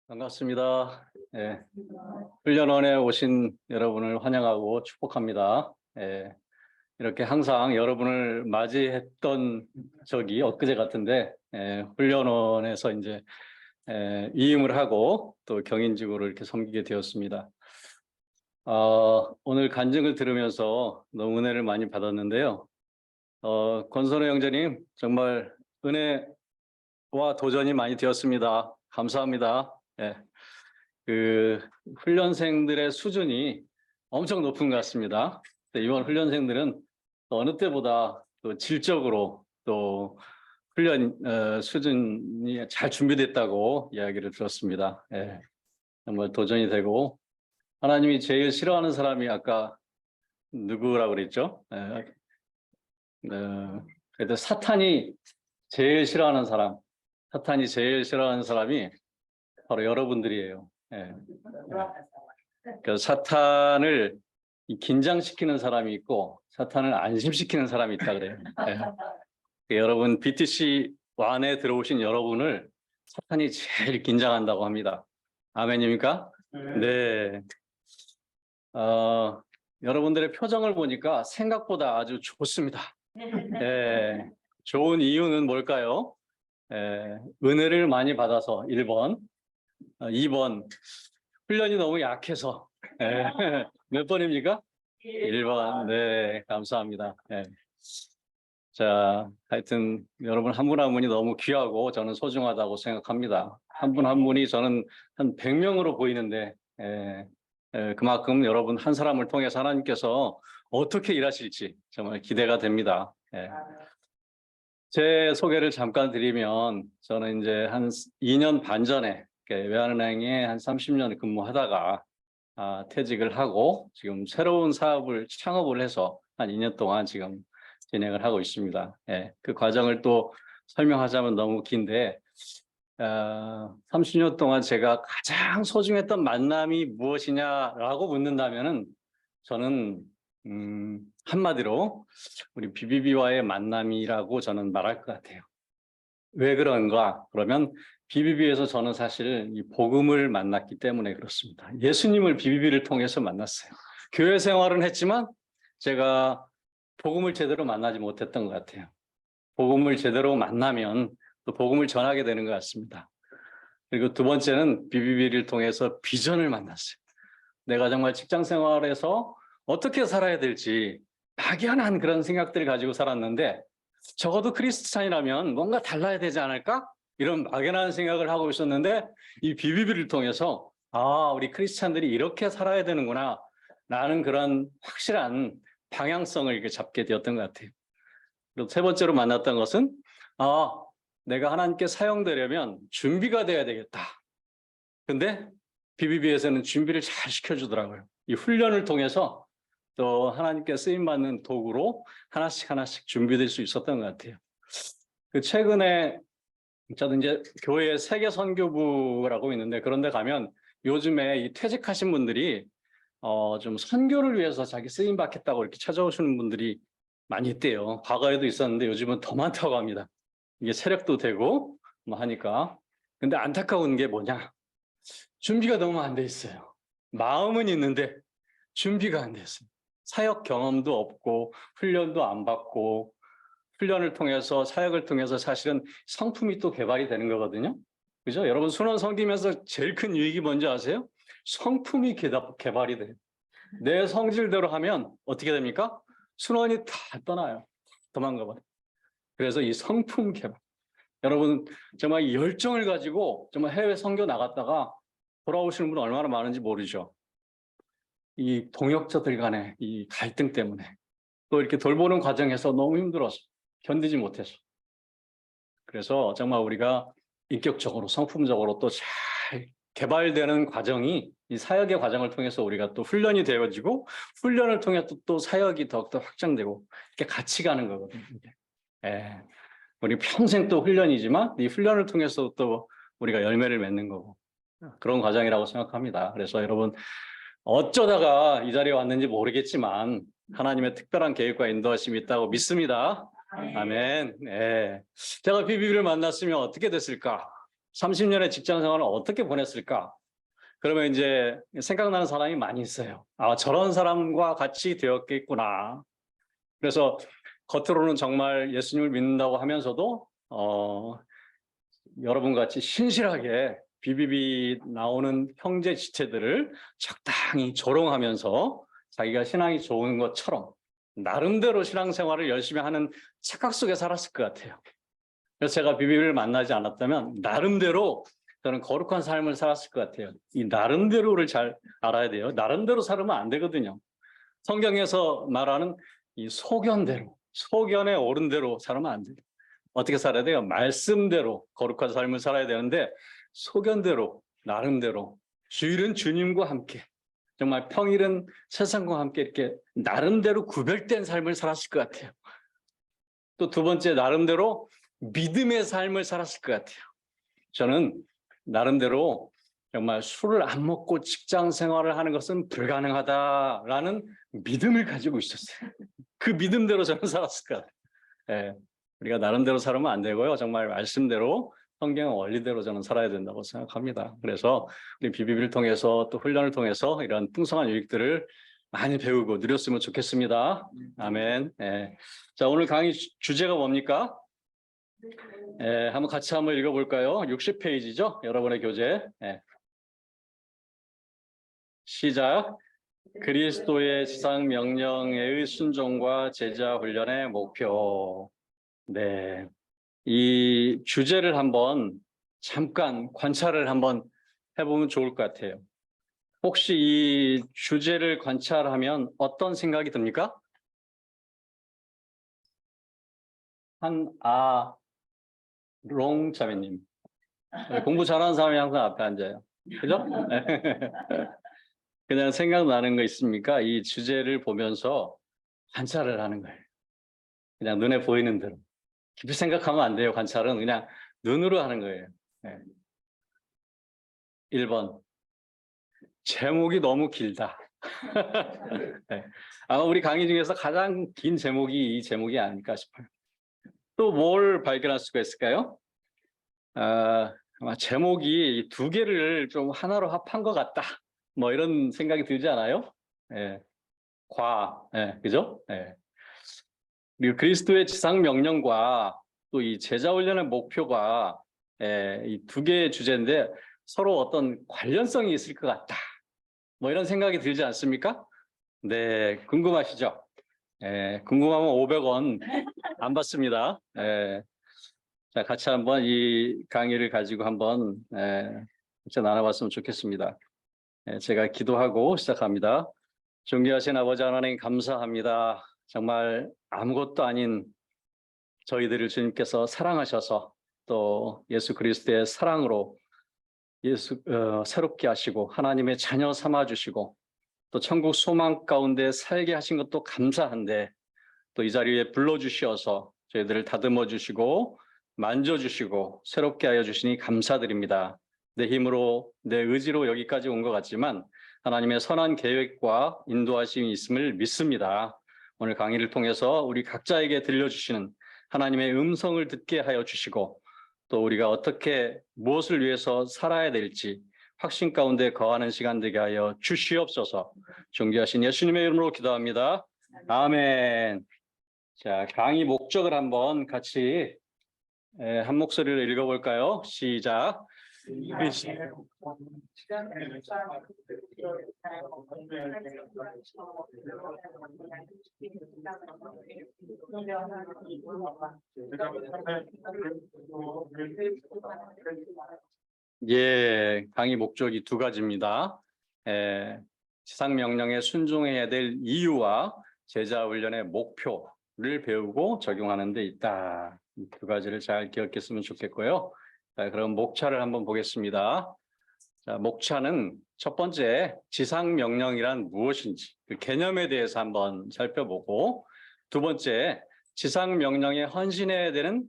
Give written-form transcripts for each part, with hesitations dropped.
반갑습니다. 예, 훈련원에 오신 여러분을 환영하고 축복합니다. 예, 이렇게 항상 여러분을 맞이했던 적이 엊그제 같은데, 훈련원에서 이제 위임을 하고 또 경인직으로 이렇게 섬기게 되었습니다. 오늘 간증을 들으면서 너무 은혜를 많이 받았는데요. 권선호 형제님, 정말 은혜와 도전이 많이 되었습니다. 감사합니다. 예. 그 훈련생들의 수준이 엄청 높은 것 같습니다. 이번 훈련생들은 어느 때보다 또 질적으로 또 훈련 수준이 잘 준비됐다고 이야기를 들었습니다. 예, 정말 도전이 되고 하나님이 제일 싫어하는 사람이 아까 누구라고 그랬죠? 그래도 사탄이 제일 싫어하는 사람이 바로 여러분들이에요. 예. 그 사탄을 긴장시키는 사람이 있고 사탄을 안심시키는 사람이 있다 그래요. 예. 여러분 BTC 완에 들어오신 여러분을 사탄이 제일 긴장한다고 합니다. 아멘입니까? 네. 여러분들의 표정을 보니까 생각보다 아주 좋습니다. 예. 좋은 이유는 뭘까요? 은혜를 많이 받아서 1번, 2번 훈련이 너무 약해서. 몇 번입니까? 1번. 네, 감사합니다. 자, 하여튼 여러분 한 분 한 분이 너무 귀하고 저는 소중하다고 생각합니다. 한 분 한 분이 저는 한 100명으로 보이는데 그만큼 여러분 한 사람을 통해서 하나님께서 어떻게 일하실지 정말 기대가 됩니다. 제 소개를 잠깐 드리면 저는 이제 한 2년 반 전에 외환은행에 한 30년 근무하다가 퇴직을 하고 지금 새로운 사업을 창업을 해서 한 2년 동안 지금 진행을 하고 있습니다. 그 과정을 또 설명하자면 너무 긴데 30년 동안 제가 가장 소중했던 만남이 무엇이냐라고 묻는다면은 저는 한마디로 우리 BBB와의 만남이라고 저는 말할 것 같아요. 왜 그런가? 그러면 BBB에서 저는 사실 이 복음을 만났기 때문에 그렇습니다. 예수님을 BBB를 통해서 만났어요. 교회 생활은 했지만 제가 복음을 제대로 만나지 못했던 것 같아요. 복음을 제대로 만나면 또 복음을 전하게 되는 것 같습니다. 그리고 두 번째는 BBB를 통해서 비전을 만났어요. 내가 정말 직장 생활에서 어떻게 살아야 될지 막연한 그런 생각들을 가지고 살았는데 적어도 크리스찬이라면 뭔가 달라야 되지 않을까? 이런 막연한 생각을 하고 있었는데 이 BBB를 통해서 우리 크리스찬들이 이렇게 살아야 되는구나 라는 그런 확실한 방향성을 이렇게 잡게 되었던 것 같아요. 그리고 세 번째로 만났던 것은 내가 하나님께 사용되려면 준비가 돼야 되겠다. 근데 BBB에서는 준비를 잘 시켜주더라고요. 이 훈련을 통해서 또 하나님께 쓰임받는 도구로 하나씩 준비될 수 있었던 것 같아요. 최근에 저도 이제 교회 세계 선교부라고 있는데 그런데 가면 요즘에 이 퇴직하신 분들이 좀 선교를 위해서 자기 쓰임 받겠다고 이렇게 찾아오시는 분들이 많이 있대요. 과거에도 있었는데 요즘은 더 많다고 합니다. 이게 세력도 되고 뭐 하니까. 근데 안타까운 게 뭐냐? 준비가 너무 안 돼 있어요. 마음은 있는데 준비가 안 됐어요. 사역 경험도 없고 훈련도 안 받고 훈련을 통해서 사역을 통해서 사실은 성품이 또 개발이 되는 거거든요. 그죠? 여러분 순원 섬기면서 제일 큰 유익이 뭔지 아세요? 성품이 개발이 돼요. 내 성질대로 하면 어떻게 됩니까? 순원이 다 떠나요. 도망가 버려요. 그래서 이 성품 개발. 여러분 정말 이 열정을 가지고 정말 해외 선교 나갔다가 돌아오시는 분 얼마나 많은지 모르죠. 이 동역자들 간의 이 갈등 때문에 또 이렇게 돌보는 과정에서 너무 힘들어서 견디지 못해서 그래서 정말 우리가 인격적으로 성품적으로 또 잘 개발되는 과정이 이 사역의 과정을 통해서 우리가 또 훈련이 되어지고 훈련을 통해 또 사역이 더욱더 확장되고 이렇게 같이 가는 거거든요. 우리 평생 또 훈련이지만 이 훈련을 통해서 또 우리가 열매를 맺는 거고 그런 과정이라고 생각합니다. 그래서 여러분 어쩌다가 이 자리에 왔는지 모르겠지만 하나님의 특별한 계획과 인도하심이 있다고 믿습니다. 아멘. 제가 BBB를 만났으면 어떻게 됐을까? 30년의 직장 생활을 어떻게 보냈을까? 그러면 이제 생각나는 사람이 많이 있어요. 아, 저런 사람과 같이 되었겠구나. 그래서 겉으로는 정말 예수님을 믿는다고 하면서도 여러분 같이 신실하게 비비비 나오는 형제 지체들을 적당히 조롱하면서 자기가 신앙이 좋은 것처럼 나름대로 신앙생활을 열심히 하는 착각 속에 살았을 것 같아요. 그래서 제가 비비비를 만나지 않았다면 나름대로 저는 거룩한 삶을 살았을 것 같아요. 이 나름대로를 잘 알아야 돼요. 나름대로 살으면 안 되거든요. 성경에서 말하는 이 소견대로, 소견에 오른 대로 살으면 안 돼요. 어떻게 살아야 돼요? 말씀대로 거룩한 삶을 살아야 되는데 소견대로, 나름대로, 주일은 주님과 함께, 정말 평일은 세상과 함께 이렇게 나름대로 구별된 삶을 살았을 것 같아요. 또 두 번째, 나름대로 믿음의 삶을 살았을 것 같아요. 저는 나름대로 정말 술을 안 먹고 직장 생활을 하는 것은 불가능하다라는 믿음을 가지고 있었어요. 그 믿음대로 저는 살았을 것 같아요. 예, 우리가 나름대로 살으면 안 되고요. 정말 말씀대로 성경 원리대로 저는 살아야 된다고 생각합니다. 그래서 우리 비비비를 통해서 또 훈련을 통해서 이런 풍성한 유익들을 많이 배우고 누렸으면 좋겠습니다. 아멘. 예. 자, 오늘 강의 주제가 뭡니까? 한번 같이 한번 읽어볼까요? 60페이지죠? 여러분의 교재. 시작. 그리스도의 지상 명령의 순종과 제자 훈련의 목표. 네. 이 주제를 한번 잠깐 관찰을 한번 해보면 좋을 것 같아요. 혹시 이 주제를 관찰하면 어떤 생각이 듭니까? 롱 자매님. 공부 잘하는 사람이 항상 앞에 앉아요. 그죠? 그냥 생각나는 거 있습니까? 이 주제를 보면서 관찰을 하는 거예요. 그냥 눈에 보이는 대로. 깊이 생각하면 안 돼요. 관찰은 그냥 눈으로 하는 거예요. 1번. 제목이 너무 길다. 아마 우리 강의 중에서 가장 긴 제목이 이 제목이 아닐까 싶어요. 또 뭘 발견할 수가 있을까요? 아마 제목이 두 개를 좀 하나로 합한 것 같다. 뭐 이런 생각이 들지 않아요? 그죠? 그리고 그리스도의 지상 명령과 또 이 제자 훈련의 목표가 이 두 개의 주제인데 서로 어떤 관련성이 있을 것 같다. 뭐 이런 생각이 들지 않습니까? 네, 궁금하시죠? 궁금하면 500원 안 받습니다. 자, 같이 한번 이 강의를 가지고 한번 같이 나눠봤으면 좋겠습니다. 제가 기도하고 시작합니다. 존귀하신 아버지 하나님 감사합니다. 정말 아무것도 아닌 저희들을 주님께서 사랑하셔서 또 예수 그리스도의 사랑으로 새롭게 하시고 하나님의 자녀 삼아주시고 또 천국 소망 가운데 살게 하신 것도 감사한데 또 이 자리에 불러주셔서 저희들을 다듬어 주시고 만져주시고 새롭게 하여 주시니 감사드립니다. 내 힘으로 내 의지로 여기까지 온 것 같지만 하나님의 선한 계획과 인도하심이 있음을 믿습니다. 오늘 강의를 통해서 우리 각자에게 들려주시는 하나님의 음성을 듣게 하여 주시고 또 우리가 어떻게 무엇을 위해서 살아야 될지 확신 가운데 거하는 시간 되게 하여 주시옵소서. 존귀하신 예수님의 이름으로 기도합니다. 아멘. 자, 강의 목적을 한번 같이 한 목소리로 읽어볼까요? 시작. 강의 목적이 두 가지입니다. 지상 명령에 순종해야 될 이유와 제자 훈련의 목표를 배우고 적용하는 데 있다. 이 두 가지를 잘 기억했으면 좋겠고요. 자, 그럼 목차를 한번 보겠습니다. 자, 목차는 첫 번째 지상 명령이란 무엇인지 그 개념에 대해서 한번 살펴보고 두 번째 지상 명령에 헌신해야 되는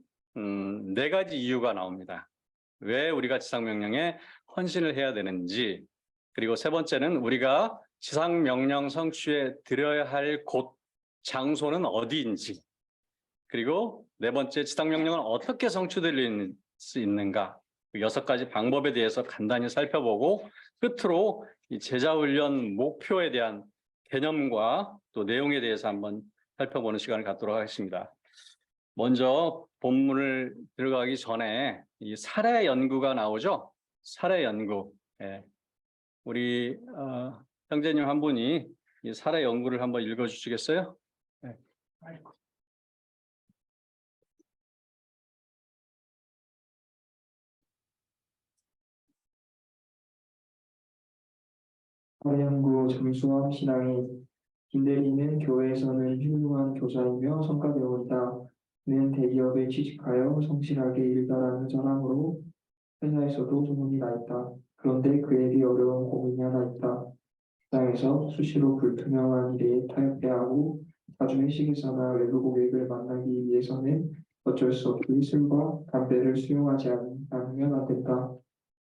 네 가지 이유가 나옵니다. 왜 우리가 지상 명령에 헌신을 해야 되는지 그리고 세 번째는 우리가 지상 명령 성취에 드려야 할 곳 장소는 어디인지 그리고 네 번째 지상 명령은 어떻게 성취될 수 있는가 그 6가지 방법에 대해서 간단히 살펴보고 끝으로 이 제자훈련 목표에 대한 개념과 또 내용에 대해서 한번 살펴보는 시간을 갖도록 하겠습니다. 먼저 본문을 들어가기 전에 이 사례 연구가 나오죠. 사례 연구. 예. 우리 형제님 한 분이 이 사례 연구를 한번 읽어주시겠어요? 네. 사례연구 잠수함 신앙이 김대리는 교회에서는 훌륭한 교사이며 성과대원이다. 그는 대기업에 취직하여 성실하게 일가라는 자랑으로 회사에서도 소문이 나 있다. 그런데 그에게 어려운 고민이 하나 있다. 직장에서 수시로 불투명한 일에 타협해야 하고 자주 회식에서나 외부 고객을 만나기 위해서는 어쩔 수 없이 술과 담배를 수용하지 않으면 안 된다.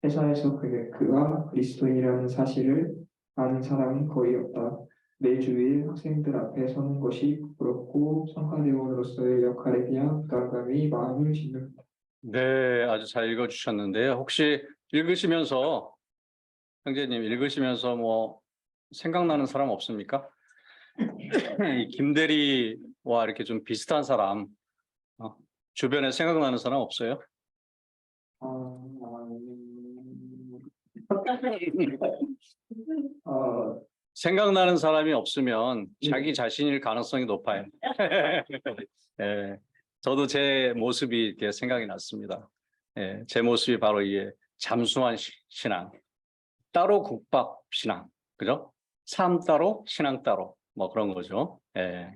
회사에서 그가 그리스도인이라는 사실을 아는 사람은 거의 없다. 매주일 학생들 앞에 서는 것이 부끄럽고 성과대원으로서의 역할에 대한 부담감이 마음을 짓는다. 네, 아주 잘 읽어주셨는데요. 혹시 읽으시면서 형제님 읽으시면서 뭐 생각나는 사람 없습니까? 이 김대리와 이렇게 좀 비슷한 사람 주변에 생각나는 사람 없어요? 생각나는 사람이 없으면 자기 자신일 가능성이 높아요. 예, 저도 제 모습이 이렇게 생각이 났습니다. 예, 제 모습이 바로 이게 잠수한 신앙, 따로 국밥 신앙, 그죠? 삶 따로, 신앙 따로, 뭐 그런 거죠. 예,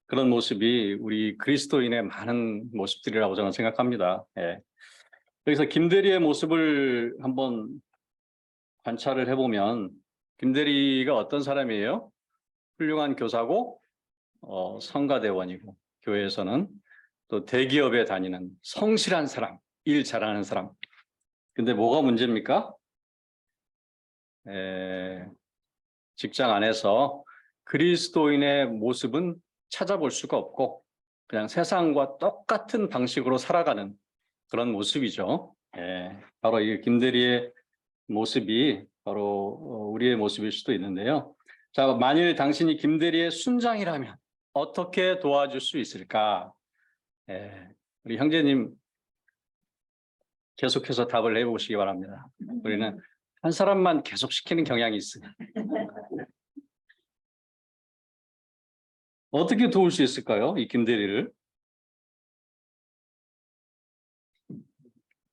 그런 모습이 우리 그리스도인의 많은 모습들이라고 저는 생각합니다. 예. 그래서 김대리의 모습을 한번 관찰을 해보면 김대리가 어떤 사람이에요? 훌륭한 교사고 성가대원이고 교회에서는 또 대기업에 다니는 성실한 사람, 일 잘하는 사람. 근데 뭐가 문제입니까? 직장 안에서 그리스도인의 모습은 찾아볼 수가 없고 그냥 세상과 똑같은 방식으로 살아가는 그런 모습이죠. 바로 이 김대리의 모습이 바로 우리의 모습일 수도 있는데요. 자, 만일 당신이 김대리의 순장이라면 어떻게 도와줄 수 있을까? 우리 형제님 계속해서 답을 해보시기 바랍니다. 우리는 한 사람만 계속 시키는 경향이 있어요. 어떻게 도울 수 있을까요? 이 김대리를.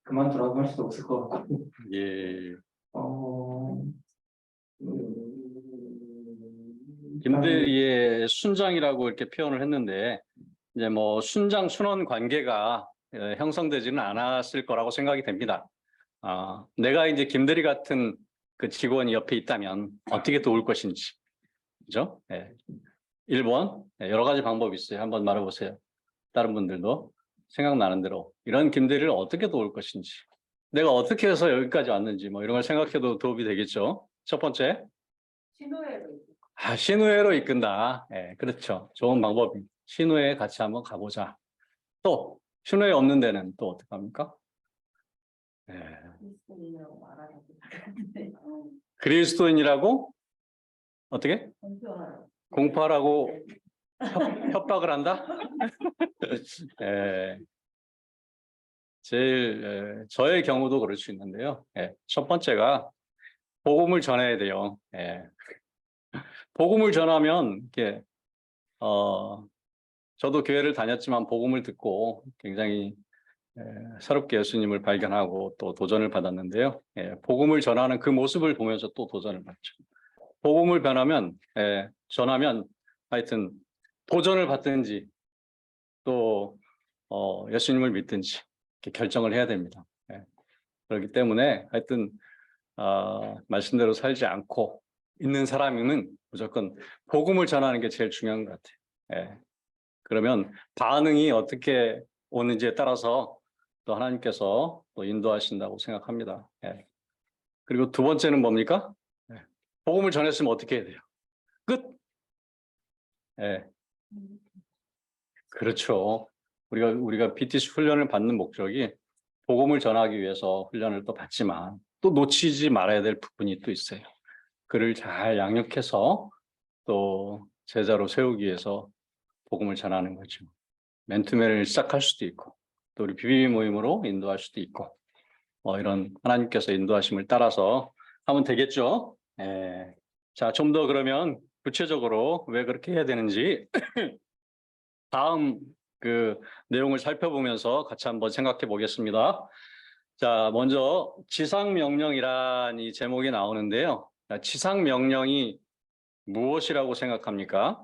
그만두라고 할 수도 없을 것 같고. 예. 일단 김대리의 순장이라고 이렇게 표현을 했는데 이제 뭐 순장 순원 관계가 형성되지는 않았을 거라고 생각이 됩니다. 내가 이제 김대리 같은 그 직원이 옆에 있다면 어떻게 도울 것인지, 그죠? 1번 여러 가지 방법이 있어요. 한번 말해보세요. 다른 분들도 생각나는 대로 이런 김대리를 어떻게 도울 것인지, 내가 어떻게 해서 여기까지 왔는지 뭐 이런 걸 생각해도 도움이 되겠죠. 첫 번째, 신우회로 이끈다. 그렇죠. 좋은 방법이. 신우회에 같이 한번 가보자. 또 신우회 없는 데는 또 어떻게 합니까? 그리스도인이라고 어떻게? 공포하라고 협박을 한다? 저의 경우도 그럴 수 있는데요. 첫 번째가 복음을 전해야 돼요. 복음을 전하면 이렇게 저도 교회를 다녔지만 복음을 듣고 굉장히 새롭게 예수님을 발견하고 또 도전을 받았는데요. 복음을 전하는 그 모습을 보면서 또 도전을 받죠. 복음을 전하면 하여튼 도전을 받든지 또 예수님을 믿든지 이렇게 결정을 해야 됩니다. 그렇기 때문에 하여튼 말씀대로 살지 않고 있는 사람은 무조건 복음을 전하는 게 제일 중요한 것 같아요. 그러면 반응이 어떻게 오는지에 따라서 또 하나님께서 또 인도하신다고 생각합니다. 그리고 두 번째는 뭡니까? 복음을 전했으면 어떻게 해야 돼요? 끝. 그렇죠. 우리가 BTC 훈련을 받는 목적이 복음을 전하기 위해서 훈련을 또 받지만 또 놓치지 말아야 될 부분이 또 있어요. 그를 잘 양육해서 또 제자로 세우기 위해서 복음을 전하는 거죠. 맨투맨을 시작할 수도 있고 또 우리 비비비 모임으로 인도할 수도 있고 이런 하나님께서 인도하심을 따라서 하면 되겠죠. 예. 자, 좀 더 그러면 구체적으로 왜 그렇게 해야 되는지 다음 그 내용을 살펴보면서 같이 한번 생각해 보겠습니다. 자, 먼저 지상명령이란 이 제목이 나오는데요. 지상명령이 무엇이라고 생각합니까?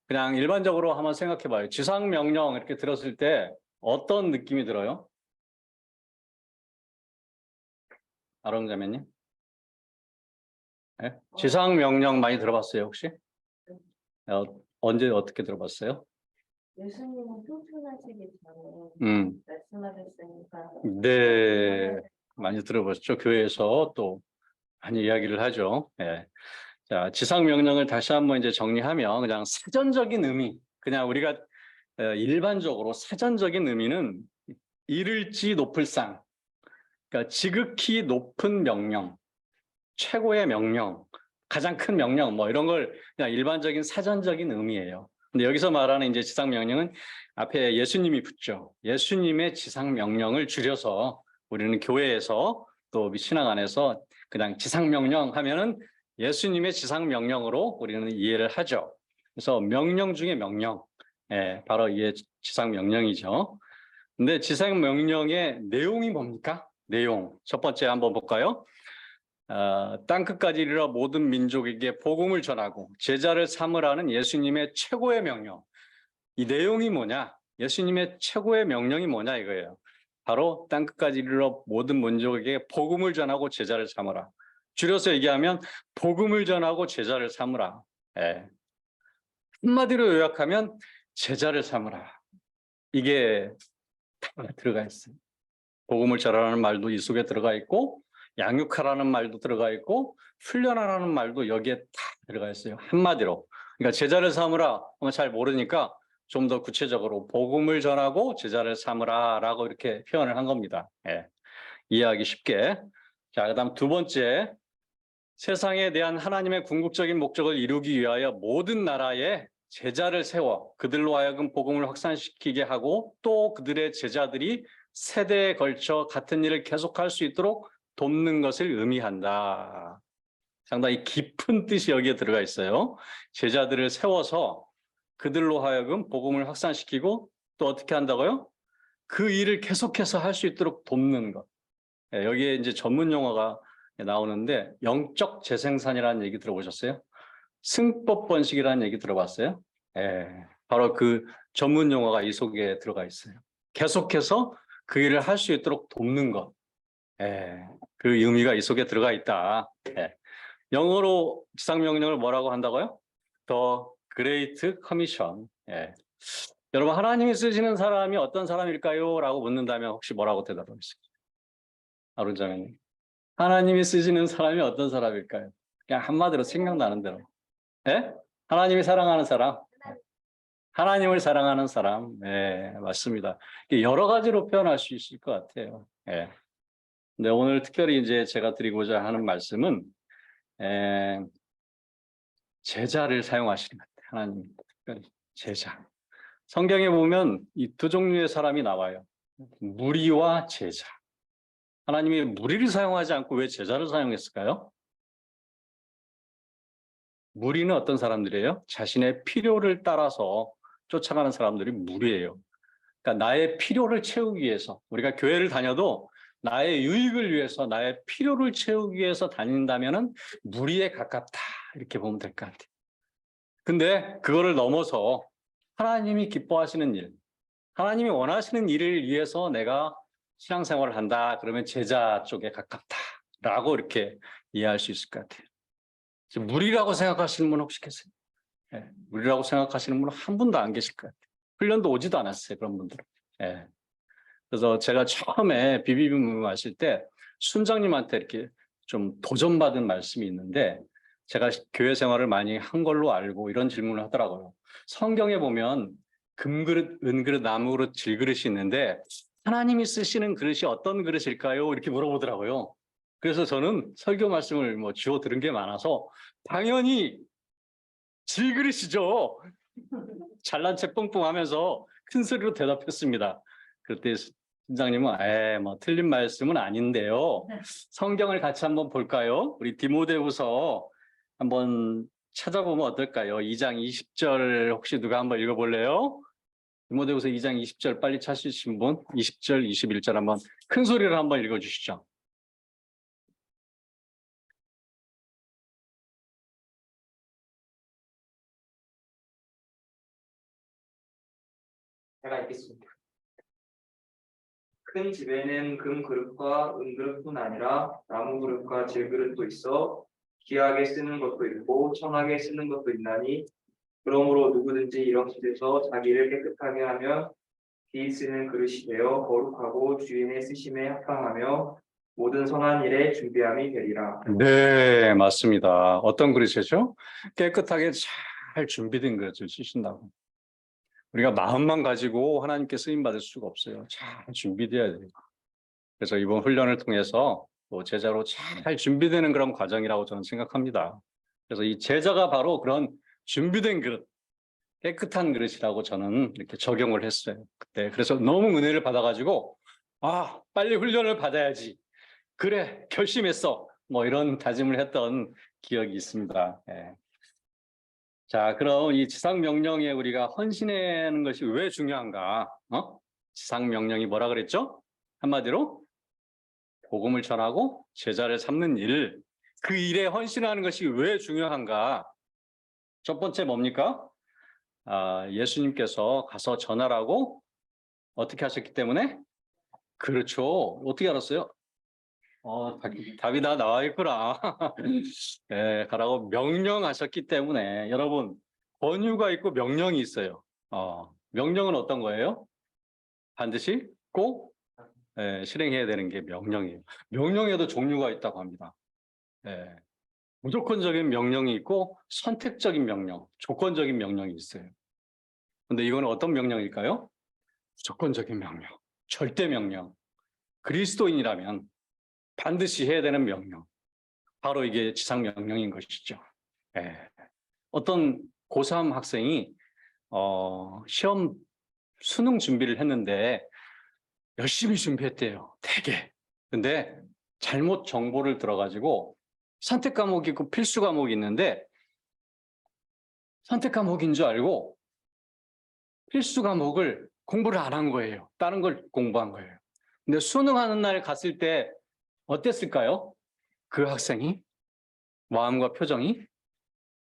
그냥 일반적으로 한번 생각해 봐요. 지상명령 이렇게 들었을 때 어떤 느낌이 들어요? 아론 자매님? 네? 지상명령 많이 들어봤어요, 혹시? 언제 어떻게 들어봤어요? 예수님은 평촌하시기 전에 음, 말씀하셨으니까 네, 많이 들어봤죠. 교회에서 또 많이 이야기를 하죠. 예. 자, 지상명령을 다시 한번 이제 정리하면 그냥 사전적인 의미, 그냥 우리가 일반적으로 사전적인 의미는 이를지 높을 상, 그러니까 지극히 높은 명령, 최고의 명령, 가장 큰 명령, 뭐 이런 걸 그냥 일반적인 사전적인 의미예요. 근데 여기서 말하는 이제 지상명령은 앞에 예수님이 붙죠. 예수님의 지상명령을 줄여서 우리는 교회에서 또 신앙 안에서 그냥 지상명령 하면은 예수님의 지상명령으로 우리는 이해를 하죠. 그래서 명령 중에 명령, 바로 이게 지상명령이죠. 근데 지상명령의 내용이 뭡니까? 내용. 첫 번째 한번 볼까요? 땅끝까지 이르러 모든 민족에게 복음을 전하고 제자를 삼으라는 예수님의 최고의 명령. 이 내용이 뭐냐? 예수님의 최고의 명령이 뭐냐 이거예요. 바로 땅끝까지 이르러 모든 민족에게 복음을 전하고 제자를 삼으라. 줄여서 얘기하면 복음을 전하고 제자를 삼으라. 예. 한마디로 요약하면 제자를 삼으라. 이게 다 들어가 있어요. 복음을 전하라는 말도 이 속에 들어가 있고 양육하라는 말도 들어가 있고 훈련하라는 말도 여기에 다 들어가 있어요. 한마디로. 그러니까 제자를 삼으라 잘 모르니까 좀 더 구체적으로 복음을 전하고 제자를 삼으라라고 이렇게 표현을 한 겁니다. 예. 이해하기 쉽게. 자, 그다음 두 번째, 세상에 대한 하나님의 궁극적인 목적을 이루기 위하여 모든 나라에 제자를 세워 그들로 하여금 복음을 확산시키게 하고 또 그들의 제자들이 세대에 걸쳐 같은 일을 계속할 수 있도록 돕는 것을 의미한다. 상당히 깊은 뜻이 여기에 들어가 있어요. 제자들을 세워서 그들로 하여금 복음을 확산시키고 또 어떻게 한다고요? 그 일을 계속해서 할 수 있도록 돕는 것. 여기에 이제 전문 용어가 나오는데 영적 재생산이라는 얘기 들어보셨어요? 승법 번식이라는 얘기 들어봤어요? 바로 그 전문 용어가 이 속에 들어가 있어요. 계속해서 그 일을 할 수 있도록 돕는 것. 그 의미가 이 속에 들어가 있다. 영어로 지상명령을 뭐라고 한다고요? The Great Commission. 여러분, 하나님이 쓰시는 사람이 어떤 사람일까요? 라고 묻는다면 혹시 뭐라고 대답하겠습니까? 아론 자매님. 하나님이 쓰시는 사람이 어떤 사람일까요? 그냥 한마디로 생각나는 대로. 하나님이 사랑하는 사람. 하나님을 사랑하는 사람. 맞습니다. 여러 가지로 표현할 수 있을 것 같아요. 근데 오늘 특별히 이제 제가 드리고자 하는 말씀은 제자를 사용하시는 것 같아요. 하나님 특별히 제자. 성경에 보면 이 두 종류의 사람이 나와요. 무리와 제자. 하나님이 무리를 사용하지 않고 왜 제자를 사용했을까요? 무리는 어떤 사람들이에요? 자신의 필요를 따라서 쫓아가는 사람들이 무리예요. 그러니까 나의 필요를 채우기 위해서 우리가 교회를 다녀도 나의 유익을 위해서 나의 필요를 채우기 위해서 다닌다면은 무리에 가깝다 이렇게 보면 될 것 같아요. 근데 그거를 넘어서 하나님이 기뻐하시는 일, 하나님이 원하시는 일을 위해서 내가 신앙생활을 한다 그러면 제자 쪽에 가깝다라고 이렇게 이해할 수 있을 것 같아요. 무리라고 생각하시는 분 혹시 계세요? 무리라고 생각하시는 분은 한 분도 안 계실 것 같아요. 훈련도 오지도 않았어요, 그런 분들은. 그래서 제가 처음에 비비비 모임 하실 때 순장님한테 이렇게 좀 도전받은 말씀이 있는데 제가 교회 생활을 많이 한 걸로 알고 이런 질문을 하더라고요. 성경에 보면 금그릇, 은그릇, 나무그릇, 질그릇이 있는데 하나님이 쓰시는 그릇이 어떤 그릇일까요? 이렇게 물어보더라고요. 그래서 저는 설교 말씀을 뭐 주워 들은 게 많아서 당연히 질그릇이죠. 잘난 체 뻥뻥하면서 큰 소리로 대답했습니다. 그때 팀장님은 뭐 틀린 말씀은 아닌데요. 성경을 같이 한번 볼까요? 우리 디모데후서 한번 찾아보면 어떨까요? 2장 20절 혹시 누가 한번 읽어볼래요? 디모데후서 2장 20절 빨리 찾으신 분 20절 21절 한번 큰 소리로 한번 읽어주시죠. 제가 읽겠습니다. 큰 집에는 금 그릇과 은 그릇뿐 아니라 나무 그릇과 질 그릇도 있어 귀하게 쓰는 것도 있고 청하게 쓰는 것도 있나니 그러므로 누구든지 이런 곳에서 자기를 깨끗하게 하면 귀히 쓰는 그릇이 되어 거룩하고 주인의 쓰심에 합당하며 모든 선한 일에 준비함이 되리라. 네, 맞습니다. 어떤 그릇이죠? 깨끗하게 잘 준비된 그릇을 쓰신다고. 우리가 마음만 가지고 하나님께 쓰임 받을 수가 없어요. 잘 준비돼야 돼요. 그래서 이번 훈련을 통해서 또 제자로 잘 준비되는 그런 과정이라고 저는 생각합니다. 그래서 이 제자가 바로 그런 준비된 그릇, 깨끗한 그릇이라고 저는 이렇게 적용을 했어요. 그때 그래서 너무 은혜를 받아가지고 빨리 훈련을 받아야지. 그래, 결심했어. 뭐 이런 다짐을 했던 기억이 있습니다. 예. 자, 그럼 이 지상명령에 우리가 헌신하는 것이 왜 중요한가? 지상명령이 뭐라 그랬죠? 한마디로 복음을 전하고 제자를 삼는 일, 그 일에 헌신하는 것이 왜 중요한가? 첫 번째 뭡니까? 예수님께서 가서 전하라고 어떻게 하셨기 때문에? 그렇죠. 어떻게 알았어요? 답이 다 나와 있구나. 네, 가라고 명령하셨기 때문에 여러분 권유가 있고 명령이 있어요. 명령은 어떤 거예요? 반드시 꼭 실행해야 되는 게 명령이에요. 명령에도 종류가 있다고 합니다. 무조건적인 명령이 있고 선택적인 명령, 조건적인 명령이 있어요. 근데 이거는 어떤 명령일까요? 무조건적인 명령, 절대 명령. 그리스도인이라면 반드시 해야 되는 명령. 바로 이게 지상명령인 것이죠. 어떤 고3 학생이 시험 수능 준비를 했는데 열심히 준비했대요. 되게. 근데 잘못 정보를 들어가지고 선택 과목이 있고 필수 과목이 있는데 선택 과목인 줄 알고 필수 과목을 공부를 안 한 거예요. 다른 걸 공부한 거예요. 근데 수능하는 날 갔을 때 어땠을까요? 그 학생이 마음과 표정이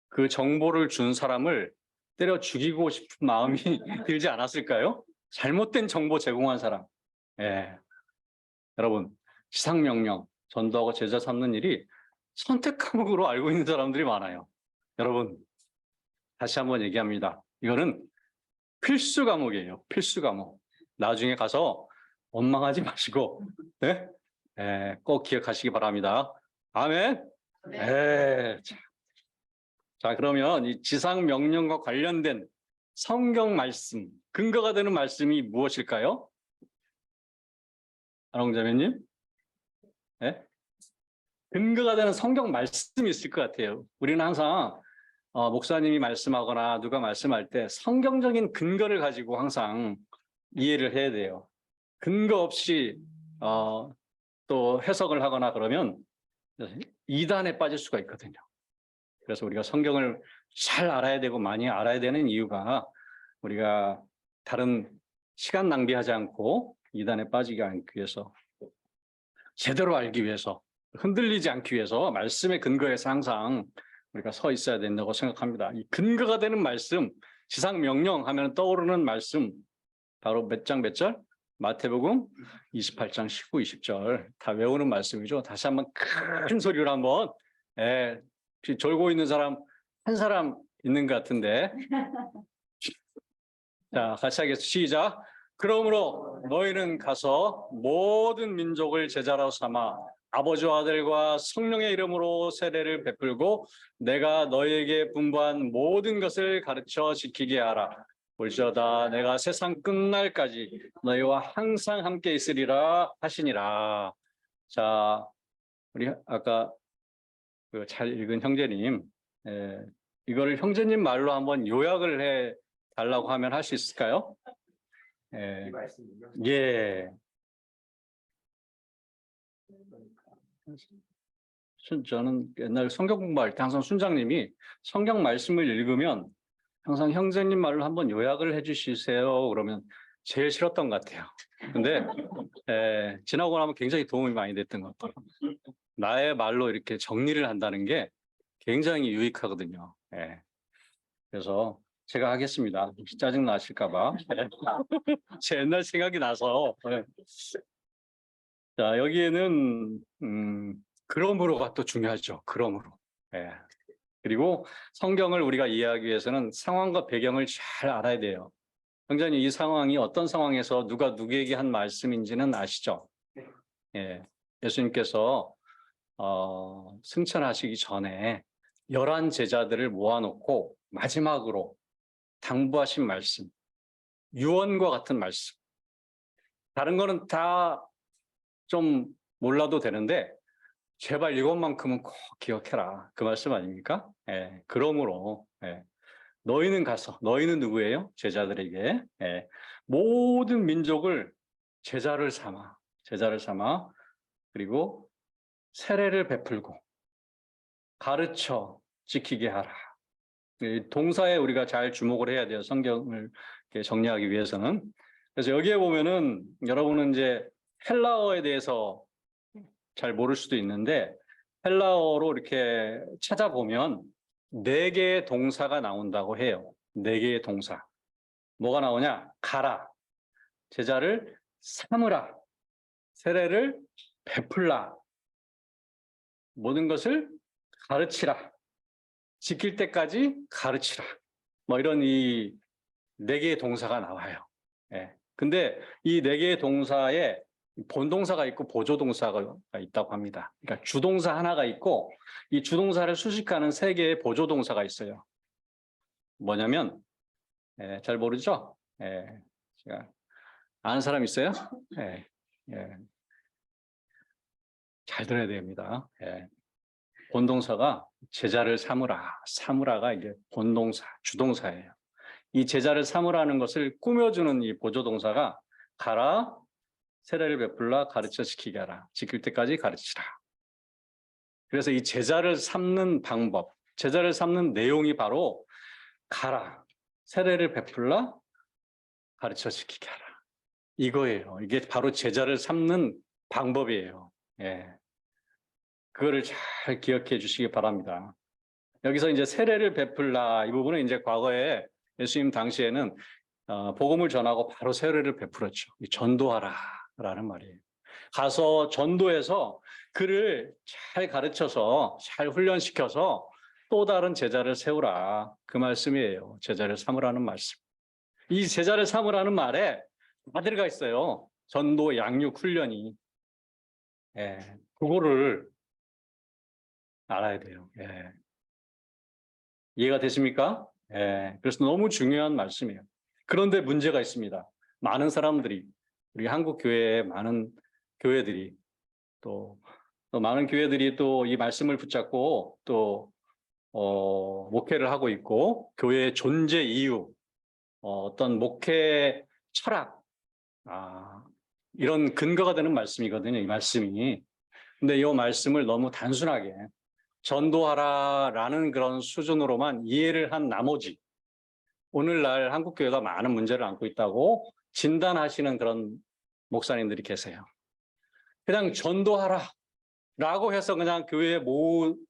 그 정보를 준 사람을 때려 죽이고 싶은 마음이 들지 않았을까요? 잘못된 정보 제공한 사람. 여러분, 지상명령, 전도하고 제자 삼는 일이 선택 과목으로 알고 있는 사람들이 많아요. 여러분, 다시 한번 얘기합니다. 이거는 필수 과목이에요. 필수 과목. 나중에 가서 원망하지 마시고 꼭 기억하시기 바랍니다. 아멘. 자, 그러면 이 지상 명령과 관련된 성경 말씀, 근거가 되는 말씀이 무엇일까요? 안홍자매님? 근거가 되는 성경 말씀이 있을 것 같아요. 우리는 항상 목사님이 말씀하거나 누가 말씀할 때 성경적인 근거를 가지고 항상 이해를 해야 돼요. 근거 없이 또 해석을 하거나 그러면 이단에 빠질 수가 있거든요. 그래서 우리가 성경을 잘 알아야 되고 많이 알아야 되는 이유가 우리가 다른 시간 낭비하지 않고 이단에 빠지지 않기 위해서 제대로 알기 위해서 흔들리지 않기 위해서 말씀의 근거에서 항상 우리가 서 있어야 된다고 생각합니다. 이 근거가 되는 말씀, 지상명령 하면 떠오르는 말씀 바로 몇 장 몇 절? 마태복음 28장 19, 20절 다 외우는 말씀이죠. 다시 한번 큰 소리로 한번 졸고 있는 사람 한 사람 있는 것 같은데 자, 같이 하겠습니다. 시작. 그러므로 너희는 가서 모든 민족을 제자로 삼아 아버지와 아들과 성령의 이름으로 세례를 베풀고 내가 너희에게 분부한 모든 것을 가르쳐 지키게 하라. 볼지어다 내가 세상 끝날까지 너희와 항상 함께 있으리라 하시니라. 자, 우리 아까 그 잘 읽은 형제님, 이거를 형제님 말로 한번 요약을 해 달라고 하면 할 수 있을까요? 이 말씀이요. 예. 저는 옛날 성경 공부할 때 항상 순장님이 성경 말씀을 읽으면 항상 형제님 말로 한번 요약을 해 주시세요. 그러면 제일 싫었던 것 같아요. 근데 지나고 나면 굉장히 도움이 많이 됐던 것 같아요. 나의 말로 이렇게 정리를 한다는 게 굉장히 유익하거든요. 예. 그래서 제가 하겠습니다. 혹시 짜증 나실까봐. 제 옛날 생각이 나서. 예. 자, 여기에는 그러므로가 또 중요하죠. 그러므로. 예. 그리고 성경을 우리가 이해하기 위해서는 상황과 배경을 잘 알아야 돼요. 형제님, 이 상황이 어떤 상황에서 누가 누구에게 한 말씀인지는 아시죠? 예. 예수님께서 승천하시기 전에 11 제자들을 모아놓고 마지막으로 당부하신 말씀, 유언과 같은 말씀. 다른 거는 다 좀 몰라도 되는데 제발 이것만큼은 꼭 기억해라. 그 말씀 아닙니까? 예. 그러므로 너희는 가서, 너희는 누구예요? 제자들에게 모든 민족을 제자를 삼아 그리고 세례를 베풀고 가르쳐 지키게 하라. 이 동사에 우리가 잘 주목을 해야 돼요. 성경을 이렇게 정리하기 위해서는. 그래서 여기에 보면은 여러분은 이제 헬라어에 대해서 잘 모를 수도 있는데 헬라어로 이렇게 찾아보면 4개의 동사가 나온다고 해요. 4개의 동사. 뭐가 나오냐? 가라, 제자를 삼으라, 세례를 베풀라, 모든 것을 가르치라, 지킬 때까지 가르치라. 뭐 이런 이 4개의 동사가 나와요. 예. 근데 이 4개의 동사에 본동사가 있고 보조동사가 있다고 합니다. 그러니까 주동사 하나가 있고 이 주동사를 수식하는 3개의 보조동사가 있어요. 뭐냐면 잘 모르죠? 제가 아는 사람 있어요? 잘 들어야 됩니다. 본동사가 제자를 삼으라가 이제 본동사, 주동사예요. 이 제자를 삼으라는 것을 꾸며주는 이 보조동사가 가라, 세례를 베풀라, 가르쳐 지키게 하라. 지킬 때까지 가르치라. 그래서 이 제자를 삼는 방법, 제자를 삼는 내용이 바로 가라, 세례를 베풀라, 가르쳐 지키게 하라. 이거예요. 이게 바로 제자를 삼는 방법이에요. 그거를 잘 기억해 주시기 바랍니다. 여기서 이제 세례를 베풀라 이 부분은 이제 과거에 예수님 당시에는 복음을 전하고 바로 세례를 베풀었죠. 전도하라라는 말이에요. 가서 전도해서 그를 잘 가르쳐서 잘 훈련시켜서 또 다른 제자를 세우라. 그 말씀이에요. 제자를 삼으라는 말씀. 이 제자를 삼으라는 말에 다 들어가 있어요. 전도, 양육, 훈련이. 그거를 알아야 돼요. 이해가 되십니까? 그래서 너무 중요한 말씀이에요. 그런데 문제가 있습니다. 많은 사람들이, 우리 한국 교회의 많은 교회들이 또 많은 교회들이 또 이 말씀을 붙잡고 또 목회를 하고 있고 교회의 존재 이유, 어떤 목회 철학, 이런 근거가 되는 말씀이거든요. 이 말씀이. 근데 이 말씀을 너무 단순하게 전도하라라는 그런 수준으로만 이해를 한 나머지 오늘날 한국교회가 많은 문제를 안고 있다고 진단하시는 그런 목사님들이 계세요. 그냥 전도하라라고 해서 그냥 교회에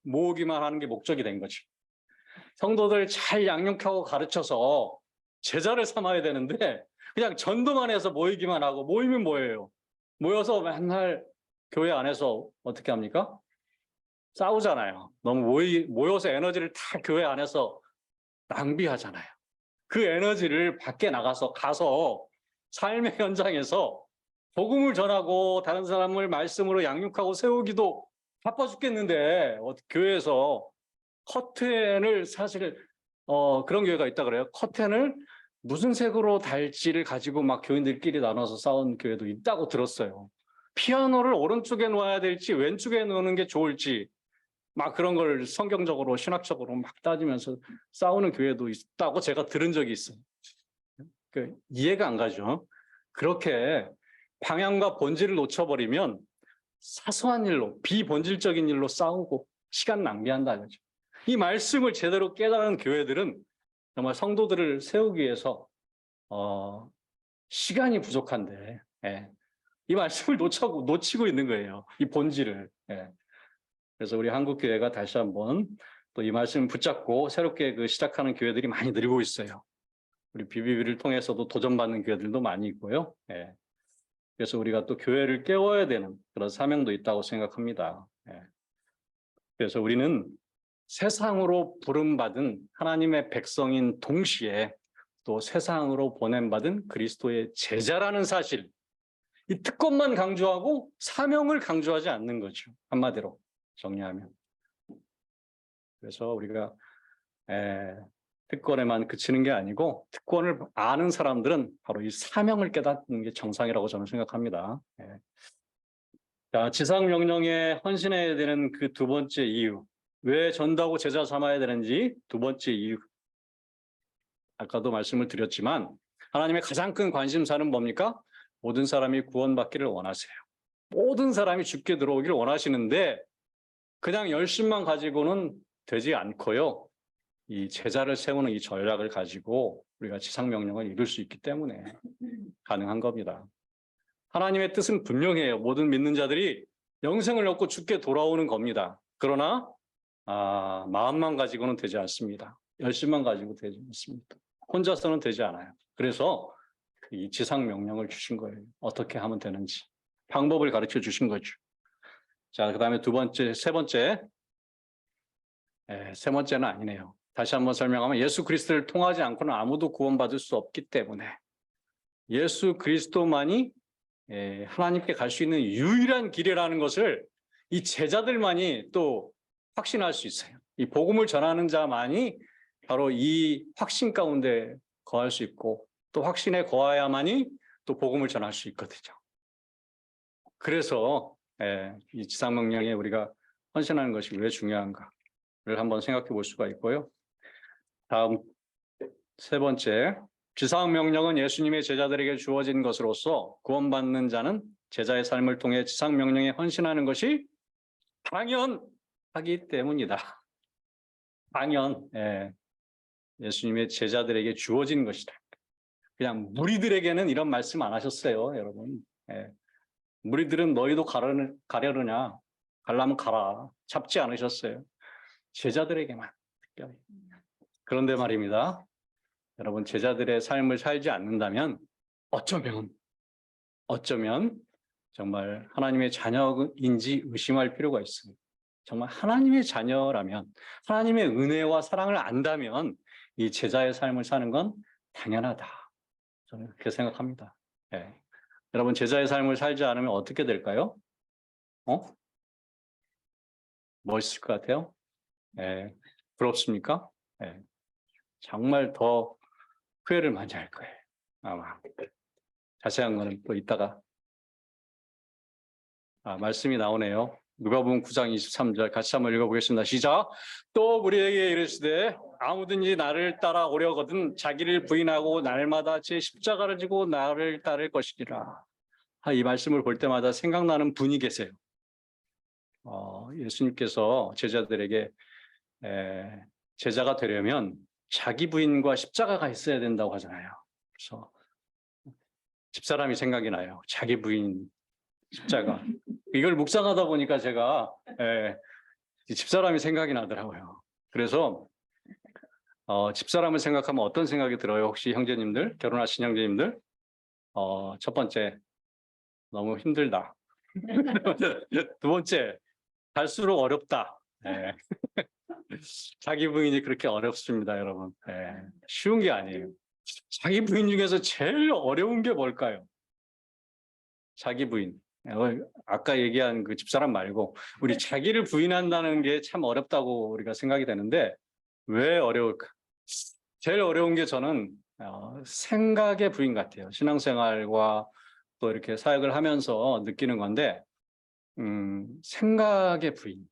모으기만 하는 게 목적이 된 거죠. 성도들 잘 양육하고 가르쳐서 제자를 삼아야 되는데 그냥 전도만 해서 모이기만 하고 모이면 뭐예요? 모여서 맨날 교회 안에서 어떻게 합니까? 싸우잖아요. 너무 모여서 에너지를 다 교회 안에서 낭비하잖아요. 그 에너지를 밖에 가서 삶의 현장에서 복음을 전하고 다른 사람을 말씀으로 양육하고 세우기도 바빠 죽겠는데 교회에서 커튼을 사실 그런 교회가 있다 그래요. 커튼을 무슨 색으로 달지를 가지고 막 교인들끼리 나눠서 싸운 교회도 있다고 들었어요. 피아노를 오른쪽에 놓아야 될지 왼쪽에 놓는 게 좋을지 막 그런 걸 성경적으로 신학적으로 막 따지면서 싸우는 교회도 있다고 제가 들은 적이 있어요. 이해가 안 가죠. 그렇게 방향과 본질을 놓쳐버리면 사소한 일로, 비본질적인 일로 싸우고 시간 낭비한다 이거죠. 이 말씀을 제대로 깨달은 교회들은 정말 성도들을 세우기 위해서 시간이 부족한데 이 말씀을 놓치고 있는 거예요. 이 본질을. 그래서 우리 한국 교회가 다시 한번 또 이 말씀을 붙잡고 새롭게 시작하는 교회들이 많이 늘고 있어요. 우리 BBB를 통해서도 도전받는 교회들도 많이 있고요. 그래서 우리가 또 교회를 깨워야 되는 그런 사명도 있다고 생각합니다. 그래서 우리는 세상으로 부름받은 하나님의 백성인 동시에 또 세상으로 보냄받은 그리스도의 제자라는 사실, 이 특권만 강조하고 사명을 강조하지 않는 거죠. 한마디로 정리하면. 그래서 우리가 특권에만 그치는 게 아니고 특권을 아는 사람들은 바로 이 사명을 깨닫는 게 정상이라고 저는 생각합니다. 자, 지상명령에 헌신해야 되는 그 두 번째 이유, 왜 전도하고 제자 삼아야 되는지 두 번째 이유, 아까도 말씀을 드렸지만 하나님의 가장 큰 관심사는 뭡니까? 모든 사람이 구원받기를 원하세요. 모든 사람이 죽게 들어오기를 원하시는데 그냥 열심만 가지고는 되지 않고요. 이 제자를 세우는 이 전략을 가지고 우리가 지상명령을 이룰 수 있기 때문에 가능한 겁니다. 하나님의 뜻은 분명해요. 모든 믿는 자들이 영생을 얻고 죽게 돌아오는 겁니다. 그러나 마음만 가지고는 되지 않습니다. 열심만 가지고 되지 않습니다. 혼자서는 되지 않아요. 그래서 이 지상명령을 주신 거예요. 어떻게 하면 되는지. 방법을 가르쳐 주신 거죠. 자, 그 다음에 세 번째는 아니네요. 다시 한번 설명하면 예수 그리스도를 통하지 않고는 아무도 구원받을 수 없기 때문에 예수 그리스도만이 하나님께 갈 수 있는 유일한 길이라는 것을 이 제자들만이 또 확신할 수 있어요. 이 복음을 전하는 자만이 바로 이 확신 가운데 거할 수 있고 또 확신에 거해야만이 또 복음을 전할 수 있거든요. 그래서 이 지상명령에 우리가 헌신하는 것이 왜 중요한가를 한번 생각해 볼 수가 있고요. 다음 세 번째, 지상명령은 예수님의 제자들에게 주어진 것으로서 구원받는 자는 제자의 삶을 통해 지상명령에 헌신하는 것이 당연하기 때문이다. 당연, 예수님의 제자들에게 주어진 것이다. 그냥 무리들에게는 이런 말씀 안 하셨어요, 여러분. 무리들은 너희도 가려느냐? 가려면 가라. 잡지 않으셨어요. 제자들에게만 특별히. 그런데 말입니다. 여러분, 제자들의 삶을 살지 않는다면 어쩌면 정말 하나님의 자녀인지 의심할 필요가 있습니다. 정말 하나님의 자녀라면, 하나님의 은혜와 사랑을 안다면 이 제자의 삶을 사는 건 당연하다. 저는 그렇게 생각합니다. 여러분, 제자의 삶을 살지 않으면 어떻게 될까요? 멋있을 것 같아요? 부럽습니까? 정말 더 후회를 많이 할 거예요. 아마. 자세한 거는 또 이따가. 말씀이 나오네요. 누가복음 9장 23절 같이 한번 읽어보겠습니다. 시작. 또 우리에게 이르시되 아무든지 나를 따라오려거든 자기를 부인하고 날마다 제 십자가를 지고 나를 따를 것이니라. 이 말씀을 볼 때마다 생각나는 분이 계세요. 예수님께서 제자들에게 제자가 되려면 자기 부인과 십자가가 있어야 된다고 하잖아요. 그래서 집사람이 생각이 나요. 자기 부인 십자가. 이걸 묵상하다 보니까 제가 집사람이 생각이 나더라고요. 그래서 집사람을 생각하면 어떤 생각이 들어요? 혹시 형제님들, 결혼하신 형제님들? 첫 번째, 너무 힘들다. 두 번째, 갈수록 어렵다. 자기 부인이 그렇게 어렵습니다, 여러분. 쉬운 게 아니에요. 자기 부인 중에서 제일 어려운 게 뭘까요? 자기 부인. 아까 얘기한 그 집사람 말고 우리 자기를 부인한다는 게 참 어렵다고 우리가 생각이 되는데 왜 어려울까? 제일 어려운 게 저는 생각의 부인 같아요. 신앙생활과 또 이렇게 사역을 하면서 느끼는 건데, 생각의 부인.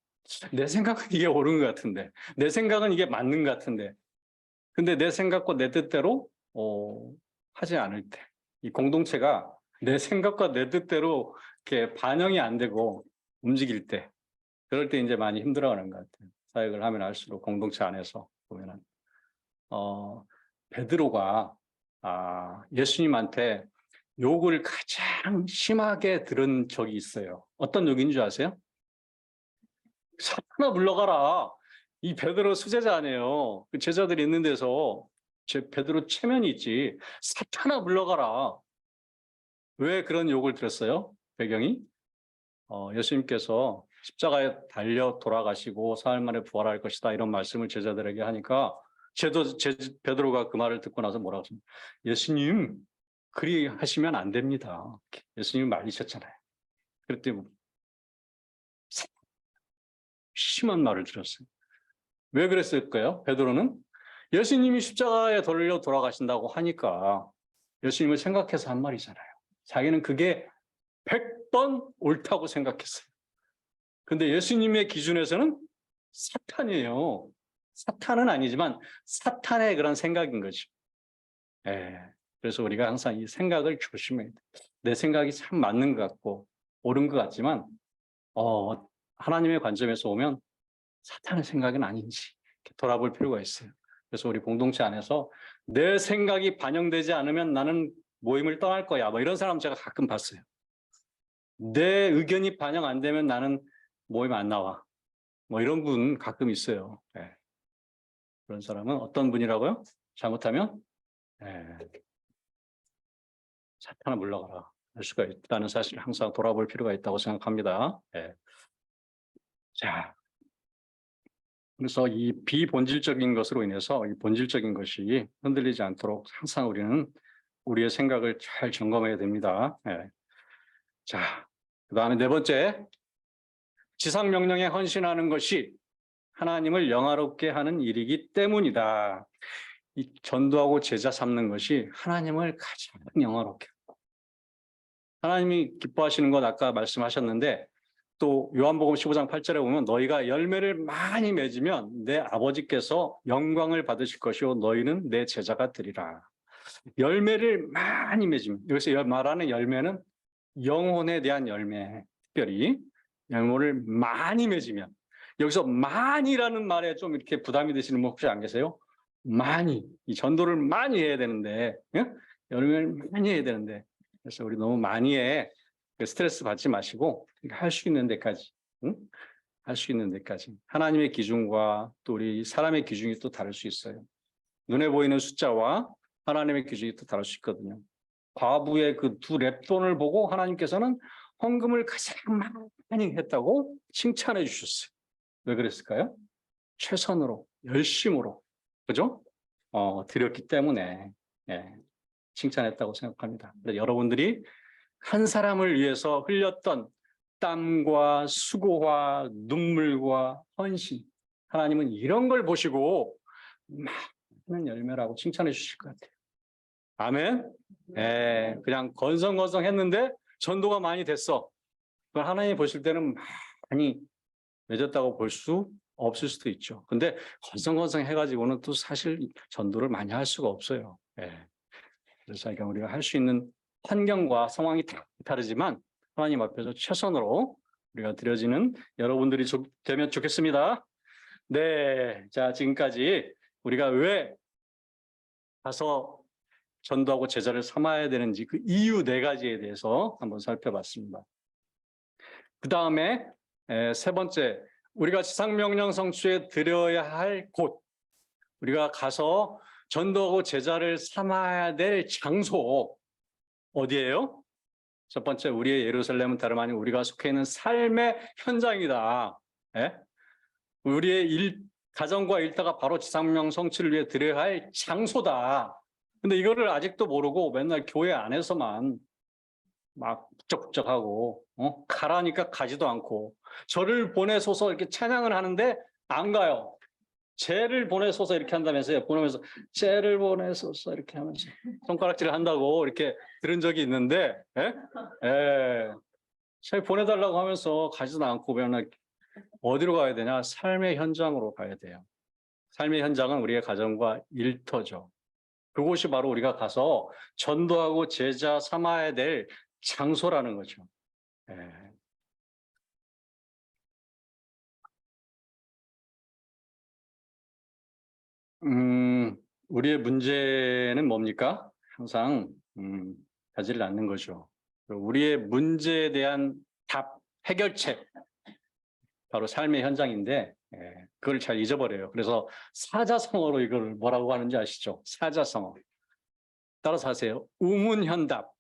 내 생각은 이게 옳은 것 같은데, 내 생각은 이게 맞는 것 같은데, 근데 내 생각과 내 뜻대로 하지 않을 때, 이 공동체가 내 생각과 내 뜻대로 이렇게 반영이 안 되고 움직일 때, 그럴 때 이제 많이 힘들어하는 것 같아요. 사역을 하면 할수록 공동체 안에서 보면은 베드로가 예수님한테 욕을 가장 심하게 들은 적이 있어요. 어떤 욕인 줄 아세요? 사탄아 물러가라. 이 베드로 수제자 아니에요. 그 제자들이 있는 데서 베드로 체면이 있지. 사탄아 물러가라. 왜 그런 욕을 들었어요? 배경이 예수님께서 십자가에 달려 돌아가시고 사흘 만에 부활할 것이다 이런 말씀을 제자들에게 하니까 베드로가 그 말을 듣고 나서 뭐라고 하십니까? 예수님 그리 하시면 안 됩니다. 예수님이 말리셨잖아요. 그랬더니 심한 말을 들었어요. 왜 그랬을까요? 베드로는 예수님이 십자가에 달려 돌아가신다고 하니까 예수님을 생각해서 한 말이잖아요. 자기는 그게 100번 옳다고 생각했어요. 근데 예수님의 기준에서는 사탄이에요. 사탄은 아니지만 사탄의 그런 생각인 거죠. 그래서 우리가 항상 이 생각을 조심해야 돼요. 내 생각이 참 맞는 것 같고 옳은 것 같지만 하나님의 관점에서 보면 사탄의 생각은 아닌지 돌아볼 필요가 있어요. 그래서 우리 공동체 안에서 내 생각이 반영되지 않으면 나는 모임을 떠날 거야. 뭐 이런 사람 제가 가끔 봤어요. 내 의견이 반영 안 되면 나는 모임 안 나와. 뭐 이런 분 가끔 있어요. 그런 사람은 어떤 분이라고요? 잘못하면 사탄아 물러가라 할 수가 있다는 사실을 항상 돌아볼 필요가 있다고 생각합니다. 자, 그래서 이 비본질적인 것으로 인해서 이 본질적인 것이 흔들리지 않도록 항상 우리는 우리의 생각을 잘 점검해야 됩니다. 자, 그다음에 네 번째, 지상 명령에 헌신하는 것이 하나님을 영화롭게 하는 일이기 때문이다. 이 전도하고 제자 삼는 것이 하나님을 가장 영화롭게 하고 하나님이 기뻐하시는 것 아까 말씀하셨는데 또 요한복음 15장 8절에 보면 너희가 열매를 많이 맺으면 내 아버지께서 영광을 받으실 것이요 너희는 내 제자가 되리라. 열매를 많이 맺으면 여기서 말하는 열매는 영혼에 대한 열매, 특별히 열매를 많이 맺으면 여기서 많이라는 말에 좀 이렇게 부담이 되시는 분 혹시 안 계세요? 많이, 이 전도를 많이 해야 되는데 열매를 많이 해야 되는데 그래서 우리 너무 많이 스트레스 받지 마시고 할 수 있는 데까지 할 수 있는 데까지 하나님의 기준과 또 우리 사람의 기준이 또 다를 수 있어요. 눈에 보이는 숫자와 하나님의 기준이 또 다를 수 있거든요. 과부의 그 두 렙돈을 보고 하나님께서는 헌금을 가장 많이 했다고 칭찬해 주셨어요. 왜 그랬을까요? 최선으로 열심으로 그죠? 드렸기 때문에 칭찬했다고 생각합니다. 여러분들이 한 사람을 위해서 흘렸던 땀과 수고와 눈물과 헌신 하나님은 이런 걸 보시고 많은 열매라고 칭찬해 주실 것 같아요. 아멘. 그냥 건성건성 했는데 전도가 많이 됐어. 그걸 하나님 보실 때는 많이 맺었다고 볼 수 없을 수도 있죠. 근데 건성건성 해가지고는 또 사실 전도를 많이 할 수가 없어요. 그래서 우리가 할 수 있는 환경과 상황이 다르지만 하나님 앞에서 최선으로 우리가 드려지는 여러분들이 되면 좋겠습니다. 네, 자 지금까지 우리가 왜 가서 전도하고 제자를 삼아야 되는지 그 이유 4가지에 대해서 한번 살펴봤습니다. 그 다음에 세 번째, 우리가 지상명령 성취에 드려야 할 곳, 우리가 가서 전도하고 제자를 삼아야 될 장소 어디예요? 첫 번째, 우리의 예루살렘은 다름 아닌 우리가 속해 있는 삶의 현장이다. 우리의 가정과 일터가 바로 지상명령 성취를 위해 드려야 할 장소다. 근데 이거를 아직도 모르고 맨날 교회 안에서만 막 북적북적하고 가라니까 가지도 않고 저를 보내소서 이렇게 찬양을 하는데 안 가요. 쟤를 보내소서 이렇게 한다면서요. 보내면서 쟤를 보내소서 이렇게 하면서 손가락질을 한다고 이렇게 들은 적이 있는데, 예? 예. 쟤 보내달라고 하면서 가지도 않고 그냥 어디로 가야 되냐? 삶의 현장으로 가야 돼요. 삶의 현장은 우리의 가정과 일터죠. 그곳이 바로 우리가 가서 전도하고 제자 삼아야 될 장소라는 거죠. 예. 우리의 문제는 뭡니까? 항상 가지를 않는 거죠. 우리의 문제에 대한 답, 해결책, 바로 삶의 현장인데 그걸 잘 잊어버려요. 그래서 사자성어로 이걸 뭐라고 하는지 아시죠? 사자성어. 따라서 하세요. 우문현답.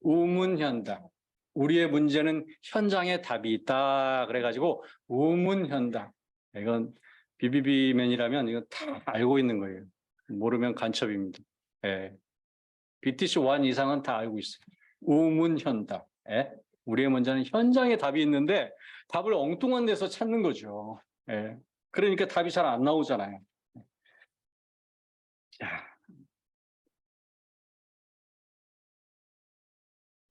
우문현답. 우리의 문제는 현장에 답이 있다. 그래가지고 우문현답. 이건 비비비맨이라면 이거 다 알고 있는 거예요. 모르면 간첩입니다. 예. BTC 1 이상은 다 알고 있어요. 우문현답. 예. 우리의 문제는 현장에 답이 있는데 답을 엉뚱한 데서 찾는 거죠. 예. 그러니까 답이 잘 안 나오잖아요. 자,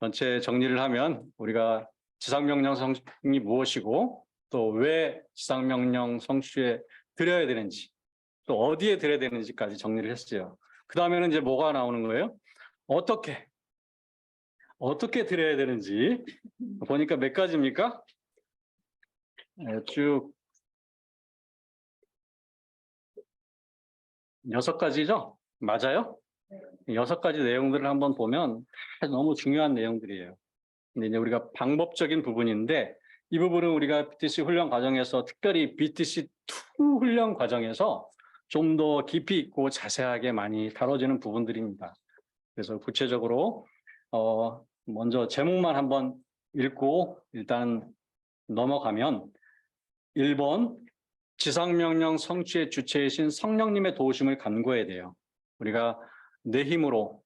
전체 정리를 하면 우리가 지상명령 성취이 무엇이고 또 왜 지상명령 성취에 드려야 되는지 또 어디에 드려야 되는지까지 정리를 했어요. 그 다음에는 이제 뭐가 나오는 거예요? 어떻게 드려야 되는지 보니까 몇 가지입니까? 네, 쭉 6가지죠? 맞아요? 6가지 내용들을 한번 보면 너무 중요한 내용들이에요. 근데 이제 우리가 방법적인 부분인데 이 부분은 우리가 BTC 훈련 과정에서 특별히 BTC2 훈련 과정에서 좀 더 깊이 있고 자세하게 많이 다뤄지는 부분들입니다. 그래서 구체적으로 먼저 제목만 한번 읽고 일단 넘어가면 1번 지상명령 성취의 주체이신 성령님의 도우심을 간구해야 돼요. 우리가 내 힘으로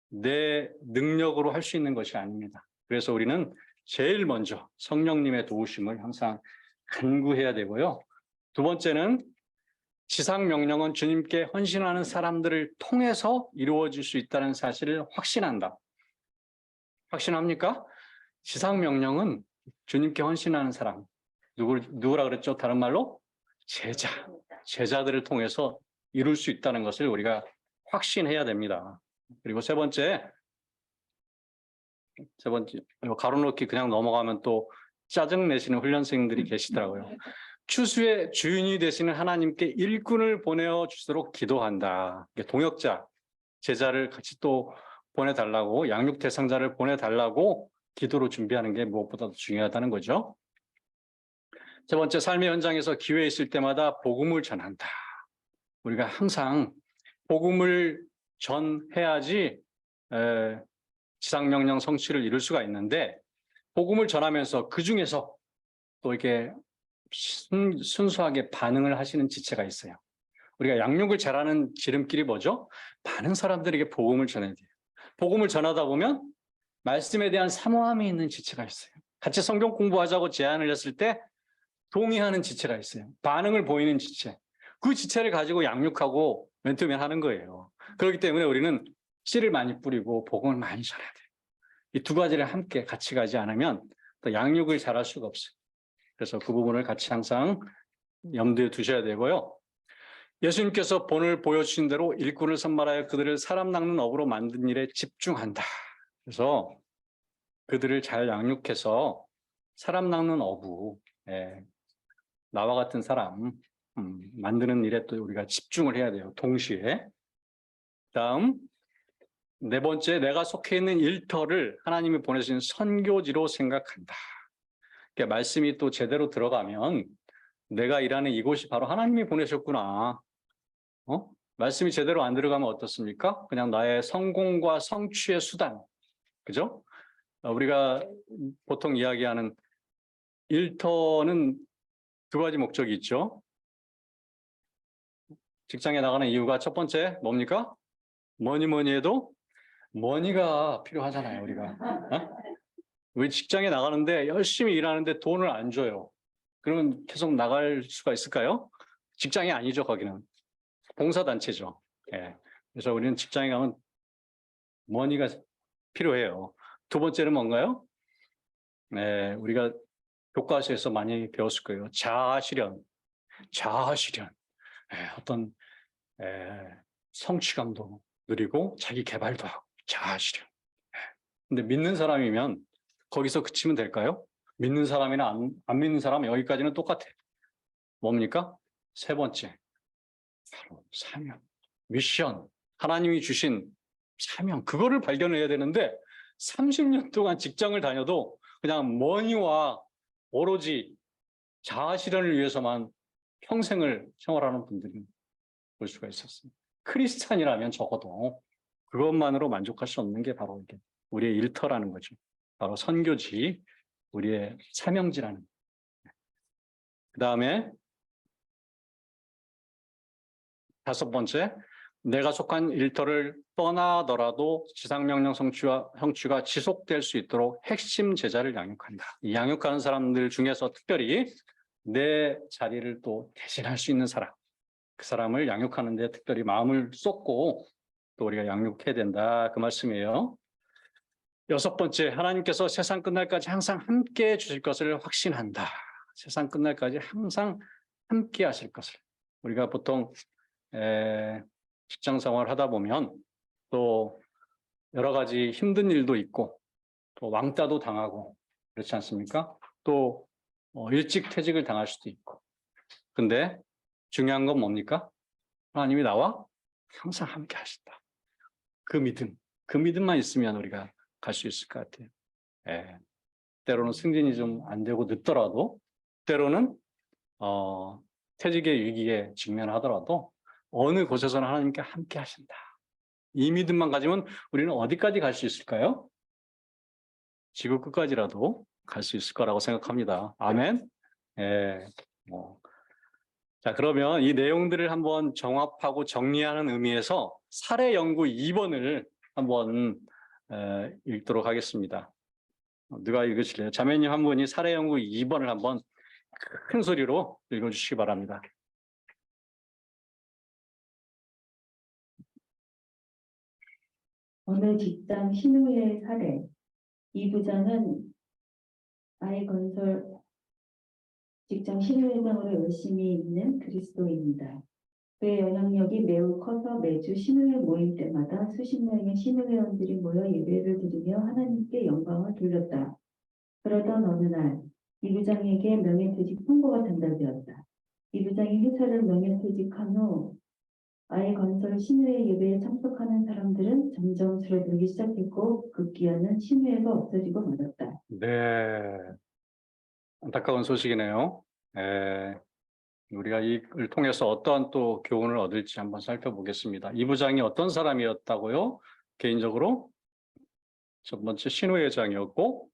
내 능력으로 할 수 있는 것이 아닙니다. 그래서 우리는 제일 먼저 성령님의 도우심을 항상 간구해야 되고요. 두 번째는 지상명령은 주님께 헌신하는 사람들을 통해서 이루어질 수 있다는 사실을 확신한다. 확신합니까? 지상명령은 주님께 헌신하는 사람. 누구라 그랬죠? 다른 말로? 제자들을 통해서 이룰 수 있다는 것을 우리가 확신해야 됩니다. 그리고 세 번째, 가로놓기 그냥 넘어가면 또 짜증내시는 훈련생들이 계시더라고요. 추수의 주인이 되시는 하나님께 일꾼을 보내어 주도록 기도한다. 동역자, 제자를 같이 또 보내달라고, 양육 대상자를 보내달라고 기도로 준비하는 게 무엇보다도 중요하다는 거죠. 세 번째, 삶의 현장에서 기회 있을 때마다 복음을 전한다. 우리가 항상 복음을 전해야지 지상명령 성취를 이룰 수가 있는데 복음을 전하면서 그중에서 또 이렇게 순수하게 반응을 하시는 지체가 있어요. 우리가 양육을 잘하는 지름길이 뭐죠? 많은 사람들에게 복음을 전해야 돼요. 복음을 전하다 보면 말씀에 대한 사모함이 있는 지체가 있어요. 같이 성경 공부하자고 제안을 했을 때 동의하는 지체가 있어요. 반응을 보이는 지체. 그 지체를 가지고 양육하고 맨투맨 하는 거예요. 그렇기 때문에 우리는 씨를 많이 뿌리고 복음을 많이 전해야 돼요. 이 두 가지를 함께 같이 가지 않으면 또 양육을 잘할 수가 없어요. 그래서 그 부분을 같이 항상 염두에 두셔야 되고요. 예수님께서 본을 보여주신 대로 일꾼을 선발하여 그들을 사람 낚는 업으로 만든 일에 집중한다. 그래서 그들을 잘 양육해서 사람 낚는 어부, 나와 같은 사람 만드는 일에 또 우리가 집중을 해야 돼요. 동시에. 다음 네 번째, 내가 속해 있는 일터를 하나님이 보내신 선교지로 생각한다. 그러니까 말씀이 또 제대로 들어가면 내가 일하는 이곳이 바로 하나님이 보내셨구나. 말씀이 제대로 안 들어가면 어떻습니까? 그냥 나의 성공과 성취의 수단. 그죠? 우리가 보통 이야기하는 일터는 두 가지 목적이 있죠. 직장에 나가는 이유가 첫 번째 뭡니까? 뭐니 해도 머니가 필요하잖아요, 우리가. 왜 직장에 나가는데 열심히 일하는데 돈을 안 줘요? 그러면 계속 나갈 수가 있을까요? 직장이 아니죠, 거기는. 봉사단체죠. 예. 그래서 우리는 직장에 가면 머니가 필요해요. 두 번째는 뭔가요? 네, 우리가 교과서에서 많이 배웠을 거예요. 자아실현. 자아실현. 예, 어떤 성취감도 누리고 자기 개발도 하고 자아실현. 근데 믿는 사람이면 거기서 그치면 될까요? 믿는 사람이나 안 믿는 사람 여기까지는 똑같아요. 뭡니까? 세 번째, 바로 사명, 미션. 하나님이 주신 사명, 그거를 발견해야 되는데 30년 동안 직장을 다녀도 그냥 머니와 오로지 자아실현을 위해서만 평생을 생활하는 분들이 볼 수가 있었습니다. 크리스찬이라면 적어도 그것만으로 만족할 수 없는 게 바로 이게 우리의 일터라는 거죠. 바로 선교지, 우리의 사명지라는. 그 다음에 다섯 번째, 내가 속한 일터를 떠나더라도 지상명령 성취가 지속될 수 있도록 핵심 제자를 양육한다. 이 양육하는 사람들 중에서 특별히 내 자리를 또 대신할 수 있는 사람, 그 사람을 양육하는 데 특별히 마음을 쏟고 또 우리가 양육해야 된다, 그 말씀이에요. 여섯 번째, 하나님께서 세상 끝날까지 항상 함께 해 주실 것을 확신한다. 세상 끝날까지 항상 함께 하실 것을. 우리가 보통 직장 생활 하다 보면 또 여러 가지 힘든 일도 있고 또 왕따도 당하고 그렇지 않습니까? 또 일찍 퇴직을 당할 수도 있고. 근데 중요한 건 뭡니까? 하나님이 나와 항상 함께 하신다. 그 믿음만 있으면 우리가 갈 수 있을 것 같아요. 때로는 승진이 좀 안 되고 늦더라도, 때로는 퇴직의 위기에 직면하더라도 어느 곳에서는 하나님께 함께 하신다. 이 믿음만 가지면 우리는 어디까지 갈 수 있을까요? 지구 끝까지라도 갈 수 있을 거라고 생각합니다. 아멘. 자, 그러면 이 내용들을 한번 정합하고 정리하는 의미에서 사례 연구 2번을 한번 읽도록 하겠습니다. 누가 읽으실래요? 자매님 한 분이 사례 연구 2번을 한번 큰 소리로 읽어주시기 바랍니다. 어느 직장 신우의 사례. 이 부장은 아이건설 직장 신우회장으로 열심히 있는 그리스도인입니다. 그의 영향력이 매우 커서 매주 신우회 모임 때마다 수십 명의 신우회원들이 모여 예배를 드리며 하나님께 영광을 돌렸다. 그러던 어느 날 이 부장에게 명예퇴직 통보가 전달되었다. 이 부장이 회사를 명예퇴직한 후 아이건설 신우회 예배에 참석하는 사람들은 점점 줄어들기 시작했고 급기야는 신우회가 없어지고 말았다. 네, 안타까운 소식이네요. 우리가 이를 통해서 어떠한 또 교훈을 얻을지 한번 살펴보겠습니다. 이 부장이 어떤 사람이었다고요? 개인적으로 첫 번째 신우회장이었고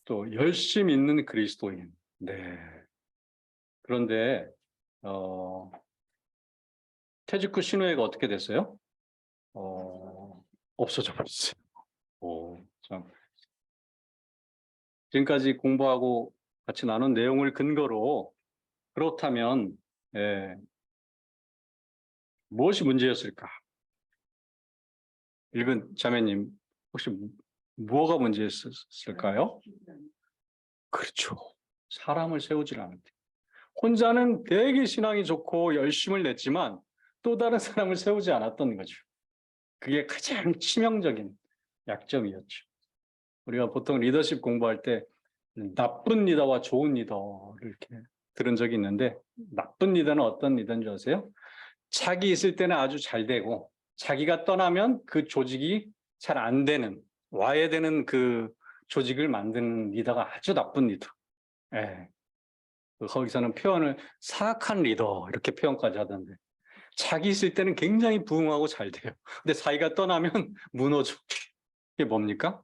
또 열심 있는 그리스도인. 네. 그런데 퇴직 후 신우회가 어떻게 됐어요? 없어져 버렸어요. 참. 지금까지 공부하고 같이 나눈 내용을 근거로 그렇다면 무엇이 문제였을까? 읽은 자매님 혹시 무엇가 문제였을까요? 그렇죠. 사람을 세우질 않았대. 혼자는 되게 신앙이 좋고 열심을 냈지만 또 다른 사람을 세우지 않았던 거죠. 그게 가장 치명적인 약점이었죠. 우리가 보통 리더십 공부할 때 나쁜 리더와 좋은 리더를 이렇게 들은 적이 있는데 나쁜 리더는 어떤 리더인 줄 아세요? 자기 있을 때는 아주 잘 되고 자기가 떠나면 그 조직이 잘 안 되는 와해되는 그 조직을 만드는 리더가 아주 나쁜 리더. 거기서는 표현을 사악한 리더 이렇게 표현까지 하던데 자기 있을 때는 굉장히 부흥하고 잘 돼요. 근데 자기가 떠나면 무너져. 이게 뭡니까?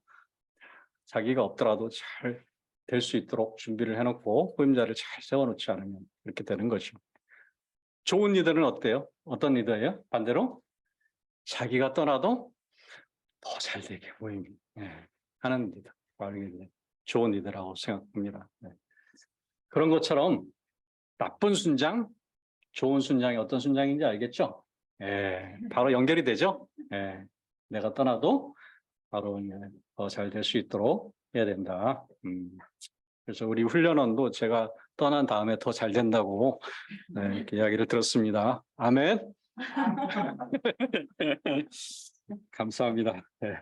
자기가 없더라도 잘 될 수 있도록 준비를 해놓고 후임자를 잘 세워놓지 않으면 이렇게 되는 거죠. 좋은 리더는 어때요? 어떤 리더예요? 반대로 자기가 떠나도 더 잘 되게 하는 리더. 좋은 리더라고 생각합니다. 그런 것처럼 나쁜 순장, 좋은 순장이 어떤 순장인지 알겠죠? 예, 바로 연결이 되죠? 예, 내가 떠나도 바로 더 잘 될 수 있도록 해야 된다. 그래서 우리 훈련원도 제가 떠난 다음에 더 잘 된다고 네, 이렇게 이야기를 들었습니다. 아멘. 감사합니다. 네.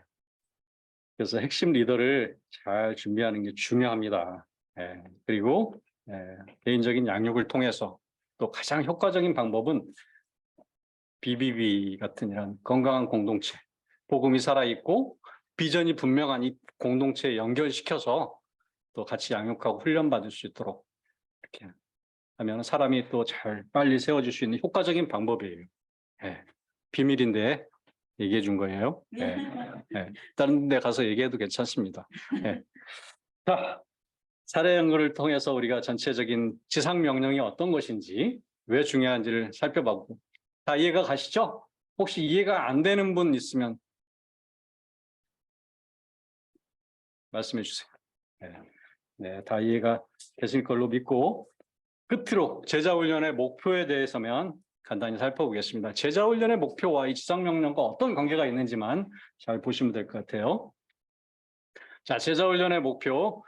그래서 핵심 리더를 잘 준비하는 게 중요합니다. 예, 그리고 개인적인 양육을 통해서 또 가장 효과적인 방법은 BBB 같은 이런 건강한 공동체, 복음이 살아있고 비전이 분명한 이 공동체에 연결시켜서 또 같이 양육하고 훈련받을 수 있도록 이렇게 하면 사람이 또 잘 빨리 세워질 수 있는 효과적인 방법이에요. 예, 비밀인데 얘기해 준 거예요. 예, 예, 다른 데 가서 얘기해도 괜찮습니다. 예. 자, 사례 연구를 통해서 우리가 전체적인 지상 명령이 어떤 것인지 왜 중요한지를 살펴보고 다 이해가 가시죠? 혹시 이해가 안 되는 분 있으면 말씀해 주세요. 네, 다 이해가 되실 걸로 믿고 끝으로 제자훈련의 목표에 대해서만 간단히 살펴보겠습니다. 제자훈련의 목표와 이 지상명령과 어떤 관계가 있는지만 잘 보시면 될 것 같아요. 자, 제자훈련의 목표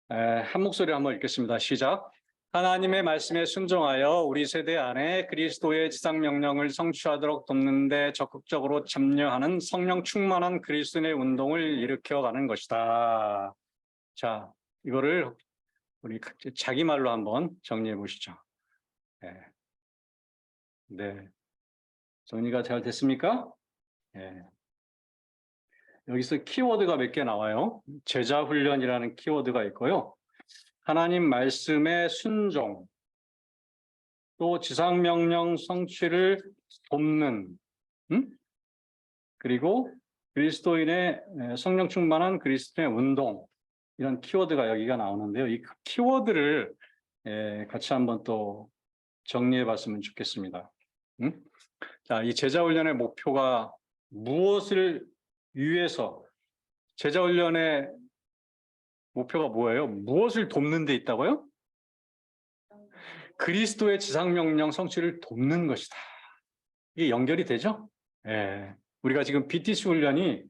한 목소리로 한번 읽겠습니다. 시작. 하나님의 말씀에 순종하여 우리 세대 안에 그리스도의 지상명령을 성취하도록 돕는 데 적극적으로 참여하는 성령 충만한 그리스도인의 운동을 일으켜가는 것이다. 자, 이거를 우리 자기 말로 한번 정리해 보시죠. 네. 정리가 잘 됐습니까? 네. 여기서 키워드가 몇 개 나와요. 제자훈련이라는 키워드가 있고요. 하나님 말씀의 순종, 또 지상명령 성취를 돕는, 그리고 그리스도인의 성령 충만한 그리스도인의 운동, 이런 키워드가 여기가 나오는데요. 이 키워드를 같이 한번 또 정리해 봤으면 좋겠습니다. 자, 이 제자훈련의 목표가 무엇을 위해서, 제자훈련의 목표가 뭐예요? 무엇을 돕는 데 있다고요? 그리스도의 지상명령 성취를 돕는 것이다. 이게 연결이 되죠? 예. 우리가 지금 BTC 훈련이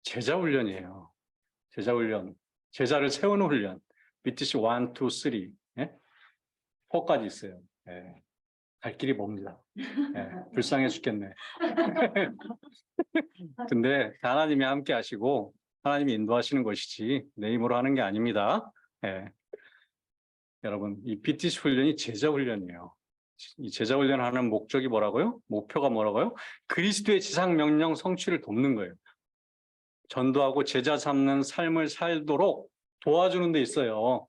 제자훈련이에요. 제자훈련. 제자를 세우는 훈련. BTC 1, 2, 3. 예? 4까지 있어요. 예. 갈 길이 멉니다. 예. 불쌍해 죽겠네. 근데 하나님이 함께 하시고 하나님이 인도하시는 것이지 내 힘으로 하는 게 아닙니다. 예. 여러분, 이 BTC 훈련이 제자 훈련이에요. 이 제자 훈련을 하는 목적이 뭐라고요? 목표가 뭐라고요? 그리스도의 지상 명령 성취를 돕는 거예요. 전도하고 제자 삼는 삶을 살도록 도와주는 데 있어요.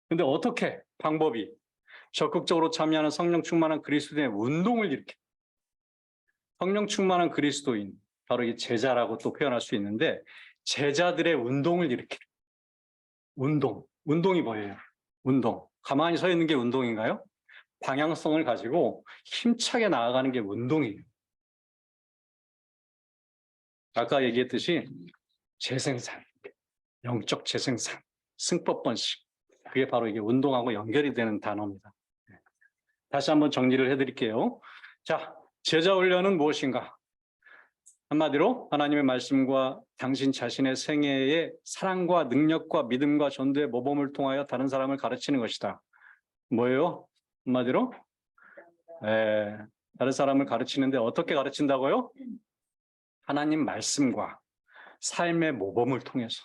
근데 어떻게? 방법이 적극적으로 참여하는 성령 충만한 그리스도인의 운동을 일으켜. 성령 충만한 그리스도인, 바로 이 제자라고 또 표현할 수 있는데 제자들의 운동을 일으키는. 운동이 뭐예요? 운동. 가만히 서 있는 게 운동인가요? 방향성을 가지고 힘차게 나아가는 게 운동이에요. 아까 얘기했듯이 재생산, 영적 재생산, 승법 번식. 그게 바로 이게 운동하고 연결이 되는 단어입니다. 다시 한번 정리를 해드릴게요. 자, 제자훈련은 무엇인가? 한마디로 하나님의 말씀과 당신 자신의 생애의 사랑과 능력과 믿음과 전도의 모범을 통하여 다른 사람을 가르치는 것이다. 뭐예요? 한마디로? 다른 사람을 가르치는데 어떻게 가르친다고요? 하나님 말씀과 삶의 모범을 통해서.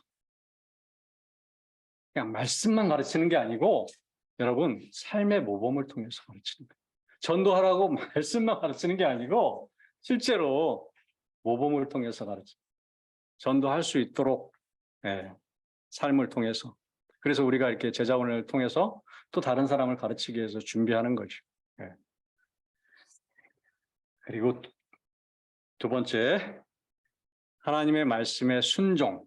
그냥 말씀만 가르치는 게 아니고 여러분 삶의 모범을 통해서 가르치는 거예요. 전도하라고 말씀만 가르치는 게 아니고 실제로 모범을 통해서 가르쳐. 전도할 수 있도록 삶을 통해서. 그래서 우리가 이렇게 제자훈련을 통해서 또 다른 사람을 가르치기 위해서 준비하는 거죠. 그리고 두 번째, 하나님의 말씀의 순종.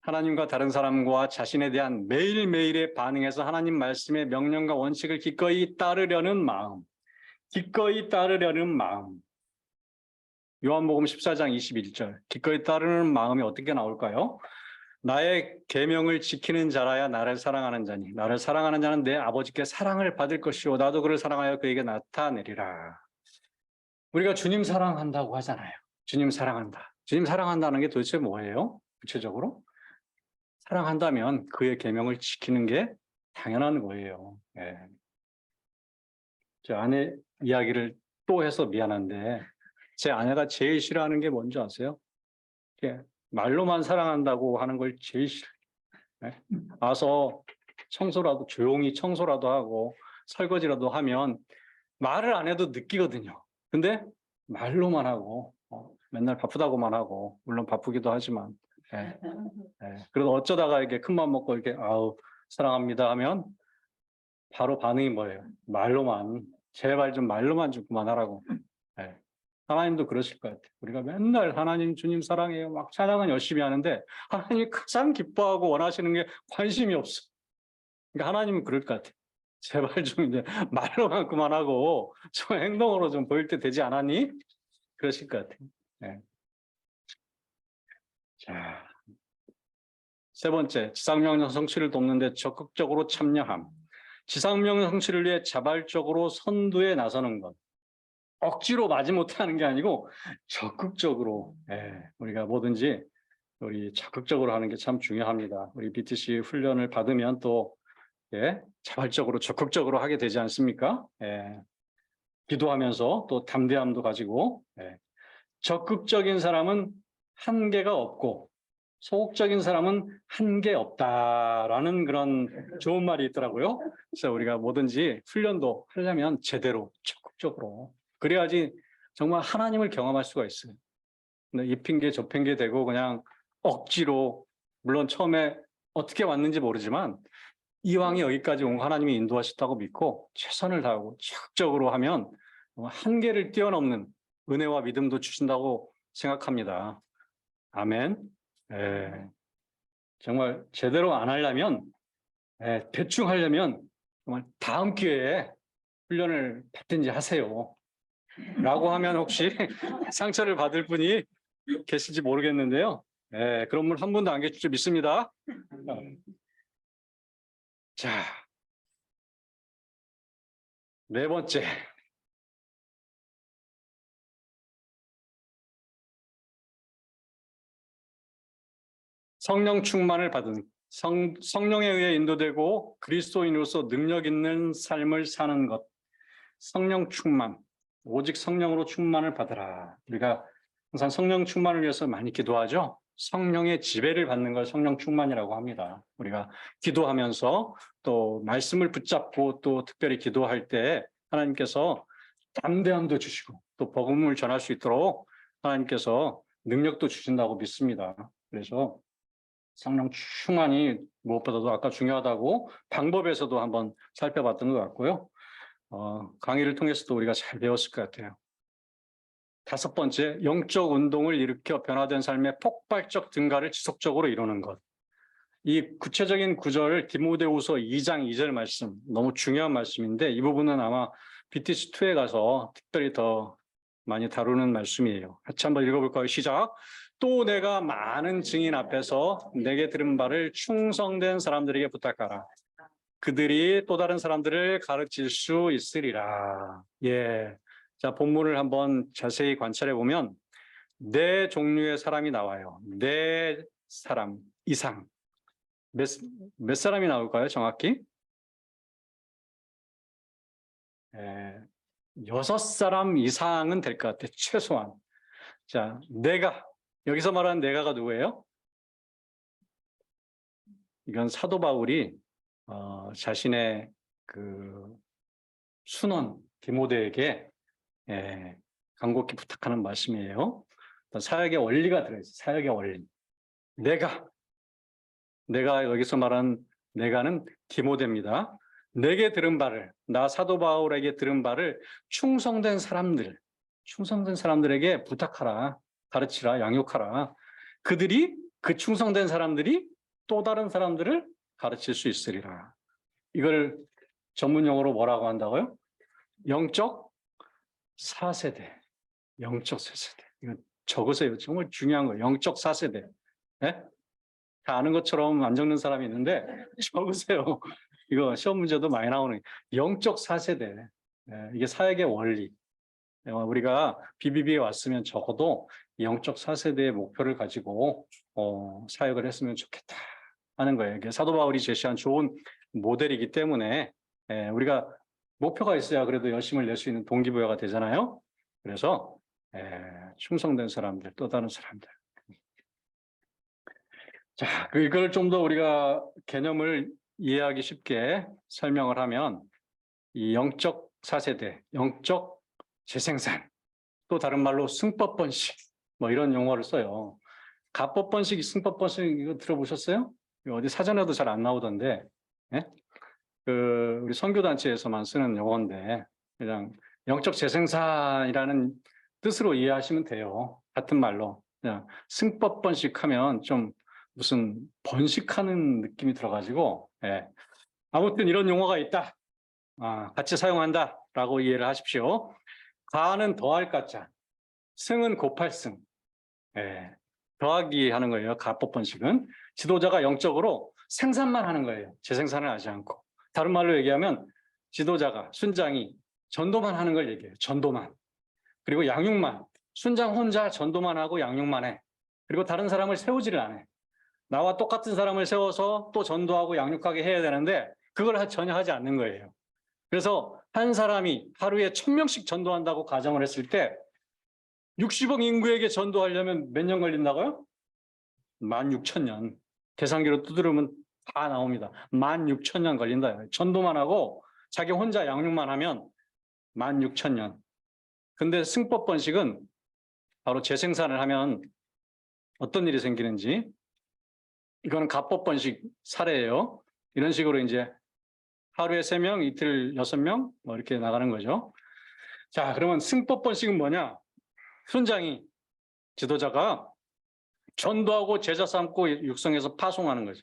하나님과 다른 사람과 자신에 대한 매일매일의 반응에서 하나님 말씀의 명령과 원칙을 기꺼이 따르려는 마음. 기꺼이 따르려는 마음. 요한복음 14장 21절. 기꺼이 따르는 마음이 어떻게 나올까요? 나의 계명을 지키는 자라야 나를 사랑하는 자니 나를 사랑하는 자는 내 아버지께 사랑을 받을 것이요 나도 그를 사랑하여 그에게 나타내리라. 우리가 주님 사랑한다고 하잖아요. 주님 사랑한다. 주님 사랑한다는 게 도대체 뭐예요? 구체적으로? 사랑한다면 그의 계명을 지키는 게 당연한 거예요. 예. 제 아내 이야기를 또 해서 미안한데 제 아내가 제일 싫어하는 게 뭔지 아세요? 예. 말로만 사랑한다고 하는 걸 제일 싫어해요. 예. 와서 청소라도 조용히 청소라도 하고 설거지라도 하면 말을 안 해도 느끼거든요. 근데 말로만 하고 맨날 바쁘다고만 하고 물론 바쁘기도 하지만 예. 예. 그래도 어쩌다가 이렇게 큰맘 먹고 이렇게 아우 사랑합니다 하면 바로 반응이 뭐예요? 말로만 제발 좀 말로만 좀 그만하라고. 예. 하나님도 그러실 것 같아요. 우리가 맨날 하나님 주님 사랑해요 막 찬양은 열심히 하는데 하나님이 가장 기뻐하고 원하시는 게 관심이 없어. 그러니까 하나님은 그럴 것 같아요. 제발 좀 이제 말로만 그만하고 좀 행동으로 좀 보일 때 되지 않았니? 그러실 것 같아요. 예. 자, 세 번째, 지상명령 성취를 돕는 데 적극적으로 참여함. 지상명령 성취를 위해 자발적으로 선두에 나서는 것. 억지로 마지못해 하는 게 아니고 적극적으로 우리가 뭐든지 우리 적극적으로 하는 게 참 중요합니다. 우리 BTC 훈련을 받으면 또 자발적으로 적극적으로 하게 되지 않습니까? 기도하면서 또 담대함도 가지고 적극적인 사람은 한계가 없고 소극적인 사람은 한계 없다라는 그런 좋은 말이 있더라고요. 그래서 우리가 뭐든지 훈련도 하려면 제대로 적극적으로 그래야지 정말 하나님을 경험할 수가 있어요. 근데 이 핑계 저 핑계 대고 그냥 억지로 물론 처음에 어떻게 왔는지 모르지만 이왕이 여기까지 온 거 하나님이 인도하셨다고 믿고 최선을 다하고 적극적으로 하면 한계를 뛰어넘는 은혜와 믿음도 주신다고 생각합니다. 아멘. 정말 제대로 안 하려면 대충 하려면 정말 다음 기회에 훈련을 받든지 하세요. 라고 하면 혹시 상처를 받을 분이 계실지 모르겠는데요. 그런 분 한 분도 안 계실 줄 믿습니다. 자, 네 번째. 성령 충만을 받은 성령에 의해 인도되고 그리스도인으로서 능력 있는 삶을 사는 것. 성령 충만. 오직 성령으로 충만을 받으라. 우리가 항상 성령 충만을 위해서 많이 기도하죠. 성령의 지배를 받는 걸 성령 충만이라고 합니다. 우리가 기도하면서 또 말씀을 붙잡고 또 특별히 기도할 때 하나님께서 담대함도 주시고 또 복음을 전할 수 있도록 하나님께서 능력도 주신다고 믿습니다. 그래서 성령 충만이 무엇보다도 아까 중요하다고 방법에서도 한번 살펴봤던 것 같고요. 강의를 통해서도 우리가 잘 배웠을 것 같아요. 다섯 번째, 영적 운동을 일으켜 변화된 삶의 폭발적 증가를 지속적으로 이루는 것. 이 구체적인 구절 디모데후서 2장 2절 말씀 너무 중요한 말씀인데 이 부분은 아마 BTC2에 가서 특별히 더 많이 다루는 말씀이에요. 같이 한번 읽어볼까요? 시작. 또 내가 많은 증인 앞에서 내게 들은 바를 충성된 사람들에게 부탁하라. 그들이 또 다른 사람들을 가르칠 수 있으리라. 자, 본문을 한번 자세히 관찰해 보면 네 종류의 사람이 나와요. 네 사람 이상. 몇 사람이 나올까요? 정확히? 6사람 이상은 될 것 같아요. 최소한. 자, 내가 여기서 말하는 내가가 누구예요? 이건 사도 바울이 자신의 그 순원 디모데에게 간곡히 부탁하는 말씀이에요. 사역의 원리가 들어있어요. 사역의 원리. 내가 여기서 말하는 내가는 디모데입니다. 내게 들은 바를 나 사도 바울에게 들은 바를 충성된 사람들에게 부탁하라. 가르치라. 양육하라. 그 충성된 사람들이 또 다른 사람들을 가르칠 수 있으리라. 이걸 전문 용어로 뭐라고 한다고요? 영적 4세대. 영적 4세대. 이거 적으세요. 정말 중요한 거예요. 영적 4세대. 다 아는 것처럼 안 적는 사람이 있는데 적으세요. 이거 시험 문제도 많이 나오는 영적 4세대. 이게 사역의 원리. 우리가 BBB에 왔으면 적어도 영적 4세대의 목표를 가지고 사역을 했으면 좋겠다 하는 거예요. 이게 사도 바울이 제시한 좋은 모델이기 때문에 우리가 목표가 있어야 그래도 열심을 낼 수 있는 동기부여가 되잖아요. 그래서 충성된 사람들, 또 다른 사람들. 자, 이걸 좀 더 우리가 개념을 이해하기 쉽게 설명을 하면 이 영적 4세대, 영적 재생산, 또 다른 말로 승법 번식, 뭐 이런 용어를 써요. 가법 번식, 승법 번식 이거 들어보셨어요? 이거 어디 사전에도 잘 안 나오던데, 우리 선교단체에서만 쓰는 용어인데 그냥 영적 재생산이라는 뜻으로 이해하시면 돼요. 같은 말로 그냥 승법 번식하면 좀 무슨 번식하는 느낌이 들어가지고 아무튼 이런 용어가 있다. 같이 사용한다라고 이해를 하십시오. 가는 더할 가자, 승은 곱할 승. 더하기 하는 거예요. 가법 번식은 지도자가 영적으로 생산만 하는 거예요. 재생산을 하지 않고. 다른 말로 얘기하면 지도자가 순장이 전도만 하는 걸 얘기해요. 전도만. 그리고 양육만. 순장 혼자 전도만 하고 양육만 해. 그리고 다른 사람을 세우지를 않아. 나와 똑같은 사람을 세워서 또 전도하고 양육하게 해야 되는데 그걸 전혀 하지 않는 거예요. 그래서 한 사람이 하루에 1000명씩 전도한다고 가정을 했을 때 60억 인구에게 전도하려면 몇 년 걸린다고요? 16,000년. 계산기로 두드리면 다 나옵니다. 16,000년 걸린다. 전도만 하고 자기 혼자 양육만 하면 16,000년. 근데 승법 번식은 바로 재생산을 하면 어떤 일이 생기는지, 이거는 가법 번식 사례예요. 이런 식으로 이제 하루에 3명, 이틀 6명 뭐 이렇게 나가는 거죠. 자, 그러면 승법 번식은 뭐냐? 순장이, 지도자가 전도하고 제자 삼고 육성해서 파송하는 거죠.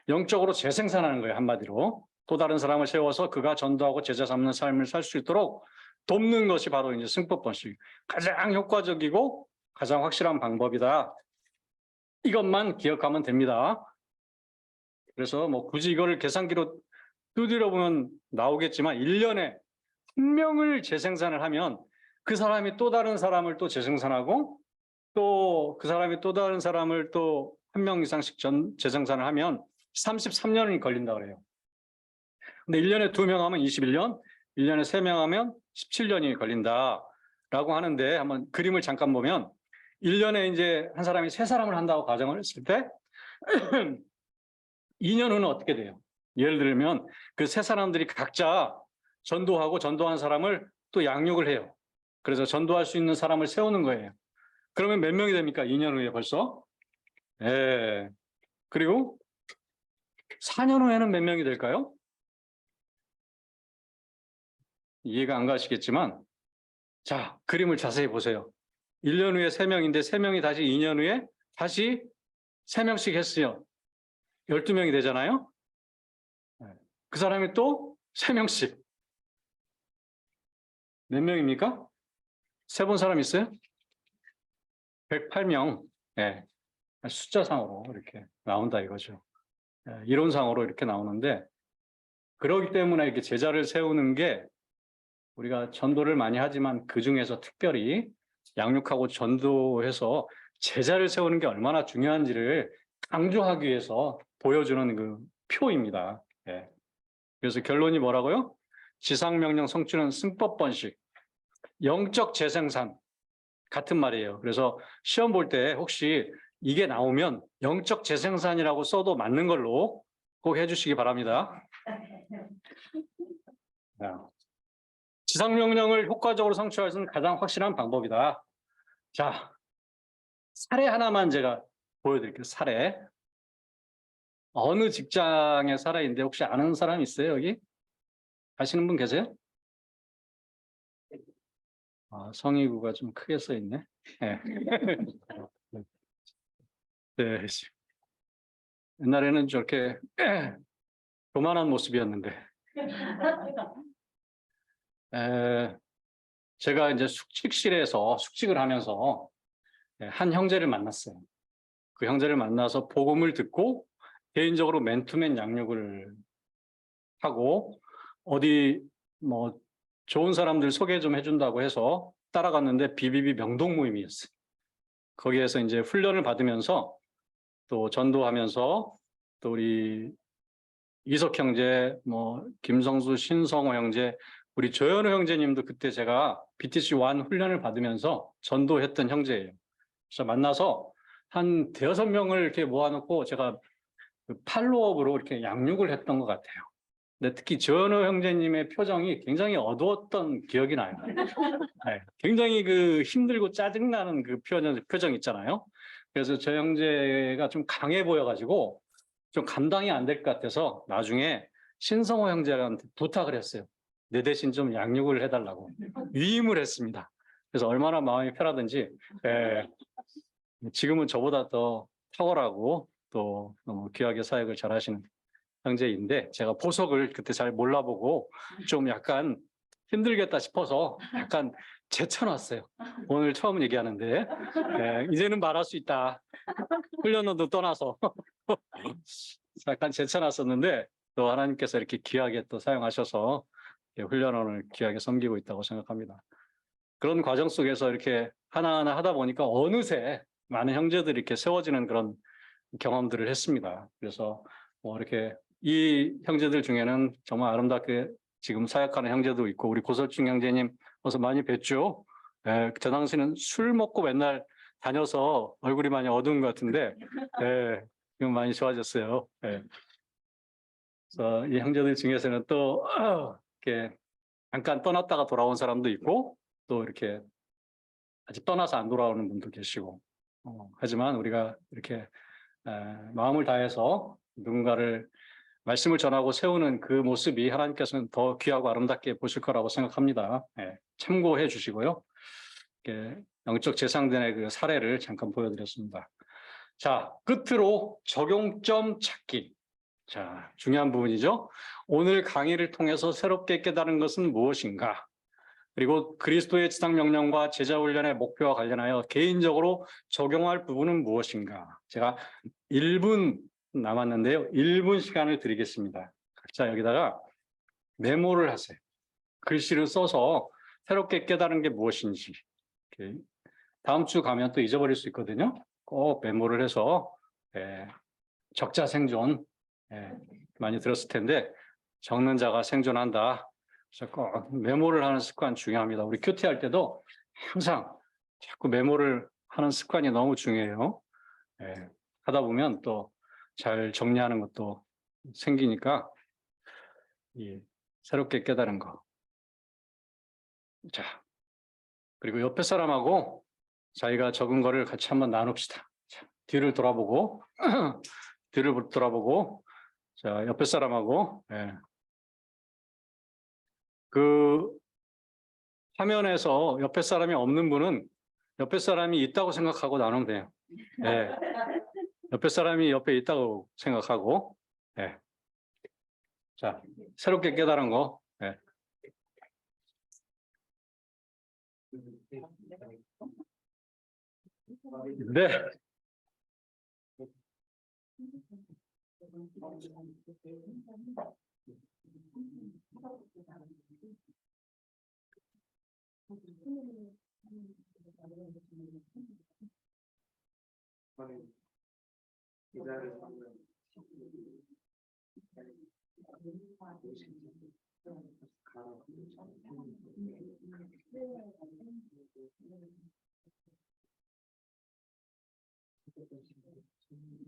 영적으로 재생산하는 거예요. 한마디로. 또 다른 사람을 세워서 그가 전도하고 제자 삼는 삶을 살 수 있도록 돕는 것이 바로 이제 승법 번식. 가장 효과적이고 가장 확실한 방법이다. 이것만 기억하면 됩니다. 그래서 뭐 굳이 이거를 계산기로 두드려 보면 나오겠지만 1년에 1명을 재생산을 하면 그 사람이 또 다른 사람을 또 재생산하고 또 그 사람이 또 다른 사람을 또 1명 이상씩 재생산을 하면 33년이 걸린다고 그래요. 근데 1년에 2명 하면 21년, 1년에 3명 하면 17년이 걸린다라고 하는데 한번 그림을 잠깐 보면 1년에 이제 한 사람이 3사람을 한다고 가정을 했을 때 2년 후는 어떻게 돼요? 예를 들면 그 3사람들이 각자 전도하고 전도한 사람을 또 양육을 해요. 그래서 전도할 수 있는 사람을 세우는 거예요. 그러면 몇 명이 됩니까? 2년 후에 벌써? 그리고 4년 후에는 몇 명이 될까요? 이해가 안 가시겠지만 자, 그림을 자세히 보세요. 1년 후에 3명인데 3명이 다시 2년 후에 다시 3명씩 했어요. 12명이 되잖아요. 그 사람이 또 3명씩. 몇 명입니까? 세본 사람 있어요? 108명. 숫자상으로 이렇게 나온다 이거죠. 이론상으로 이렇게 나오는데 그렇기 때문에 이렇게 제자를 세우는 게 우리가 전도를 많이 하지만 그중에서 특별히 양육하고 전도해서 제자를 세우는 게 얼마나 중요한지를 강조하기 위해서 보여주는 그 표입니다. 그래서 결론이 뭐라고요? 지상명령 성취는 승법 번식, 영적 재생산 같은 말이에요. 그래서 시험 볼 때 혹시 이게 나오면 영적 재생산이라고 써도 맞는 걸로 꼭 해주시기 바랍니다. 지상명령을 효과적으로 성취할 수 있는 가장 확실한 방법이다. 자, 사례 하나만 제가 보여드릴게요. 사례. 어느 직장의 사례인데 혹시 아는 사람 있어요, 여기? 아시는 분 계세요? 성의구가 좀 크게 써 있네. 네. 네. 옛날에는 저렇게 교만한 모습이었는데. 제가 이제 숙직실에서 숙직을 하면서 한 형제를 만났어요. 그 형제를 만나서 복음을 듣고 개인적으로 맨투맨 양육을 하고 어디 뭐 좋은 사람들 소개 좀 해준다고 해서 따라갔는데 BBB 명동 모임이었어요. 거기에서 이제 훈련을 받으면서 또 전도하면서 또 우리 이석 형제, 뭐 김성수, 신성호 형제, 우리 조현우 형제님도 그때 제가 BTC1 훈련을 받으면서 전도했던 형제예요. 그래서 만나서 한 5명을 이렇게 모아놓고 제가 그 팔로업으로 이렇게 양육을 했던 것 같아요. 근데 특히 조현우 형제님의 표정이 굉장히 어두웠던 기억이 나요. 네, 굉장히 그 힘들고 짜증나는 그 표정 있잖아요. 그래서 저 형제가 좀 강해 보여가지고 좀 감당이 안 될 것 같아서 나중에 신성호 형제한테 부탁을 했어요. 내 대신 좀 양육을 해달라고 위임을 했습니다. 그래서 얼마나 마음이 편하든지 지금은 저보다 더 탁월하고 또 너무 귀하게 사역을 잘하시는 형제인데 제가 보석을 그때 잘 몰라보고 좀 약간 힘들겠다 싶어서 약간 제쳐놨어요. 오늘 처음 얘기하는데 이제는 말할 수 있다. 훈련원도 떠나서 약간 제쳐놨었는데 또 하나님께서 이렇게 귀하게 또 사용하셔서 훈련원을 귀하게 섬기고 있다고 생각합니다. 그런 과정 속에서 이렇게 하나하나 하다 보니까 어느새 많은 형제들이 이렇게 세워지는 그런 경험들을 했습니다. 그래서 뭐 이렇게 이 형제들 중에는 정말 아름답게 지금 사역하는 형제도 있고 우리 고설중 형제님 어서 많이 뵀죠. 저 당시는 술 먹고 맨날 다녀서 얼굴이 많이 어두운 것 같은데 지금 많이 좋아졌어요. 그래서 이 형제들 중에서는 또 이렇게 잠깐 떠났다가 돌아온 사람도 있고 또 이렇게 아직 떠나서 안 돌아오는 분도 계시고 하지만 우리가 이렇게 마음을 다해서 누군가를 말씀을 전하고 세우는 그 모습이 하나님께서는 더 귀하고 아름답게 보실 거라고 생각합니다. 참고해 주시고요. 영적 재상전의 그 사례를 잠깐 보여드렸습니다. 자, 끝으로 적용점 찾기. 자, 중요한 부분이죠. 오늘 강의를 통해서 새롭게 깨달은 것은 무엇인가? 그리고 그리스도의 지상 명령과 제자 훈련의 목표와 관련하여 개인적으로 적용할 부분은 무엇인가? 제가 1분 남았는데요. 1분 시간을 드리겠습니다. 각자 여기다가 메모를 하세요. 글씨를 써서 새롭게 깨달은 게 무엇인지. 이렇게 다음 주 가면 또 잊어버릴 수 있거든요. 꼭 메모를 해서 적자 생존 많이 들었을 텐데 적는 자가 생존한다. 그래서 꼭 메모를 하는 습관 중요합니다. 우리 큐티 할 때도 항상 자꾸 메모를 하는 습관이 너무 중요해요. 하다 보면 또 잘 정리하는 것도 생기니까 새롭게 깨달은 거. 자, 그리고 옆에 사람하고 자기가 적은 거를 같이 한번 나눕시다. 자, 뒤를 돌아보고 뒤를 돌아보고 자, 옆에 사람하고 그 화면에서 옆에 사람이 없는 분은 옆에 사람이 있다고 생각하고 나누면 돼요. 옆에 사람이 옆에 있다고 생각하고 자, 새롭게 깨달은 거 네.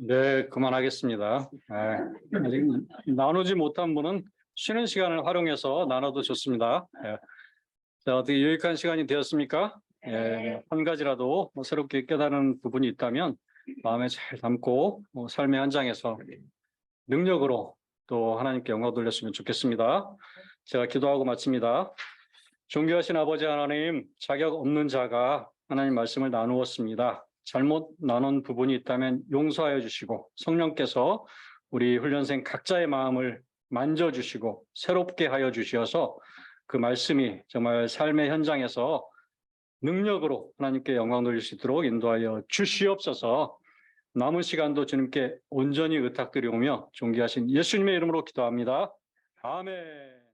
네, 그만하겠습니다. 아직 나누지 못한 분은 쉬는 시간을 활용해서 나눠도 좋습니다. 자, 어떻게 유익한 시간이 되었습니까? 한 가지라도 뭐 새롭게 깨달은 부분이 있다면 마음에 잘 담고 삶의 현장에서 능력으로 또 하나님께 영광 돌렸으면 좋겠습니다. 제가 기도하고 마칩니다. 존귀하신 아버지 하나님, 자격 없는 자가 하나님 말씀을 나누었습니다. 잘못 나눈 부분이 있다면 용서하여 주시고 성령께서 우리 훈련생 각자의 마음을 만져주시고 새롭게 하여 주시어서 그 말씀이 정말 삶의 현장에서 능력으로 하나님께 영광 돌릴 수 있도록 인도하여 주시옵소서. 남은 시간도 주님께 온전히 의탁드리오며 존귀하신 예수님의 이름으로 기도합니다. 아멘.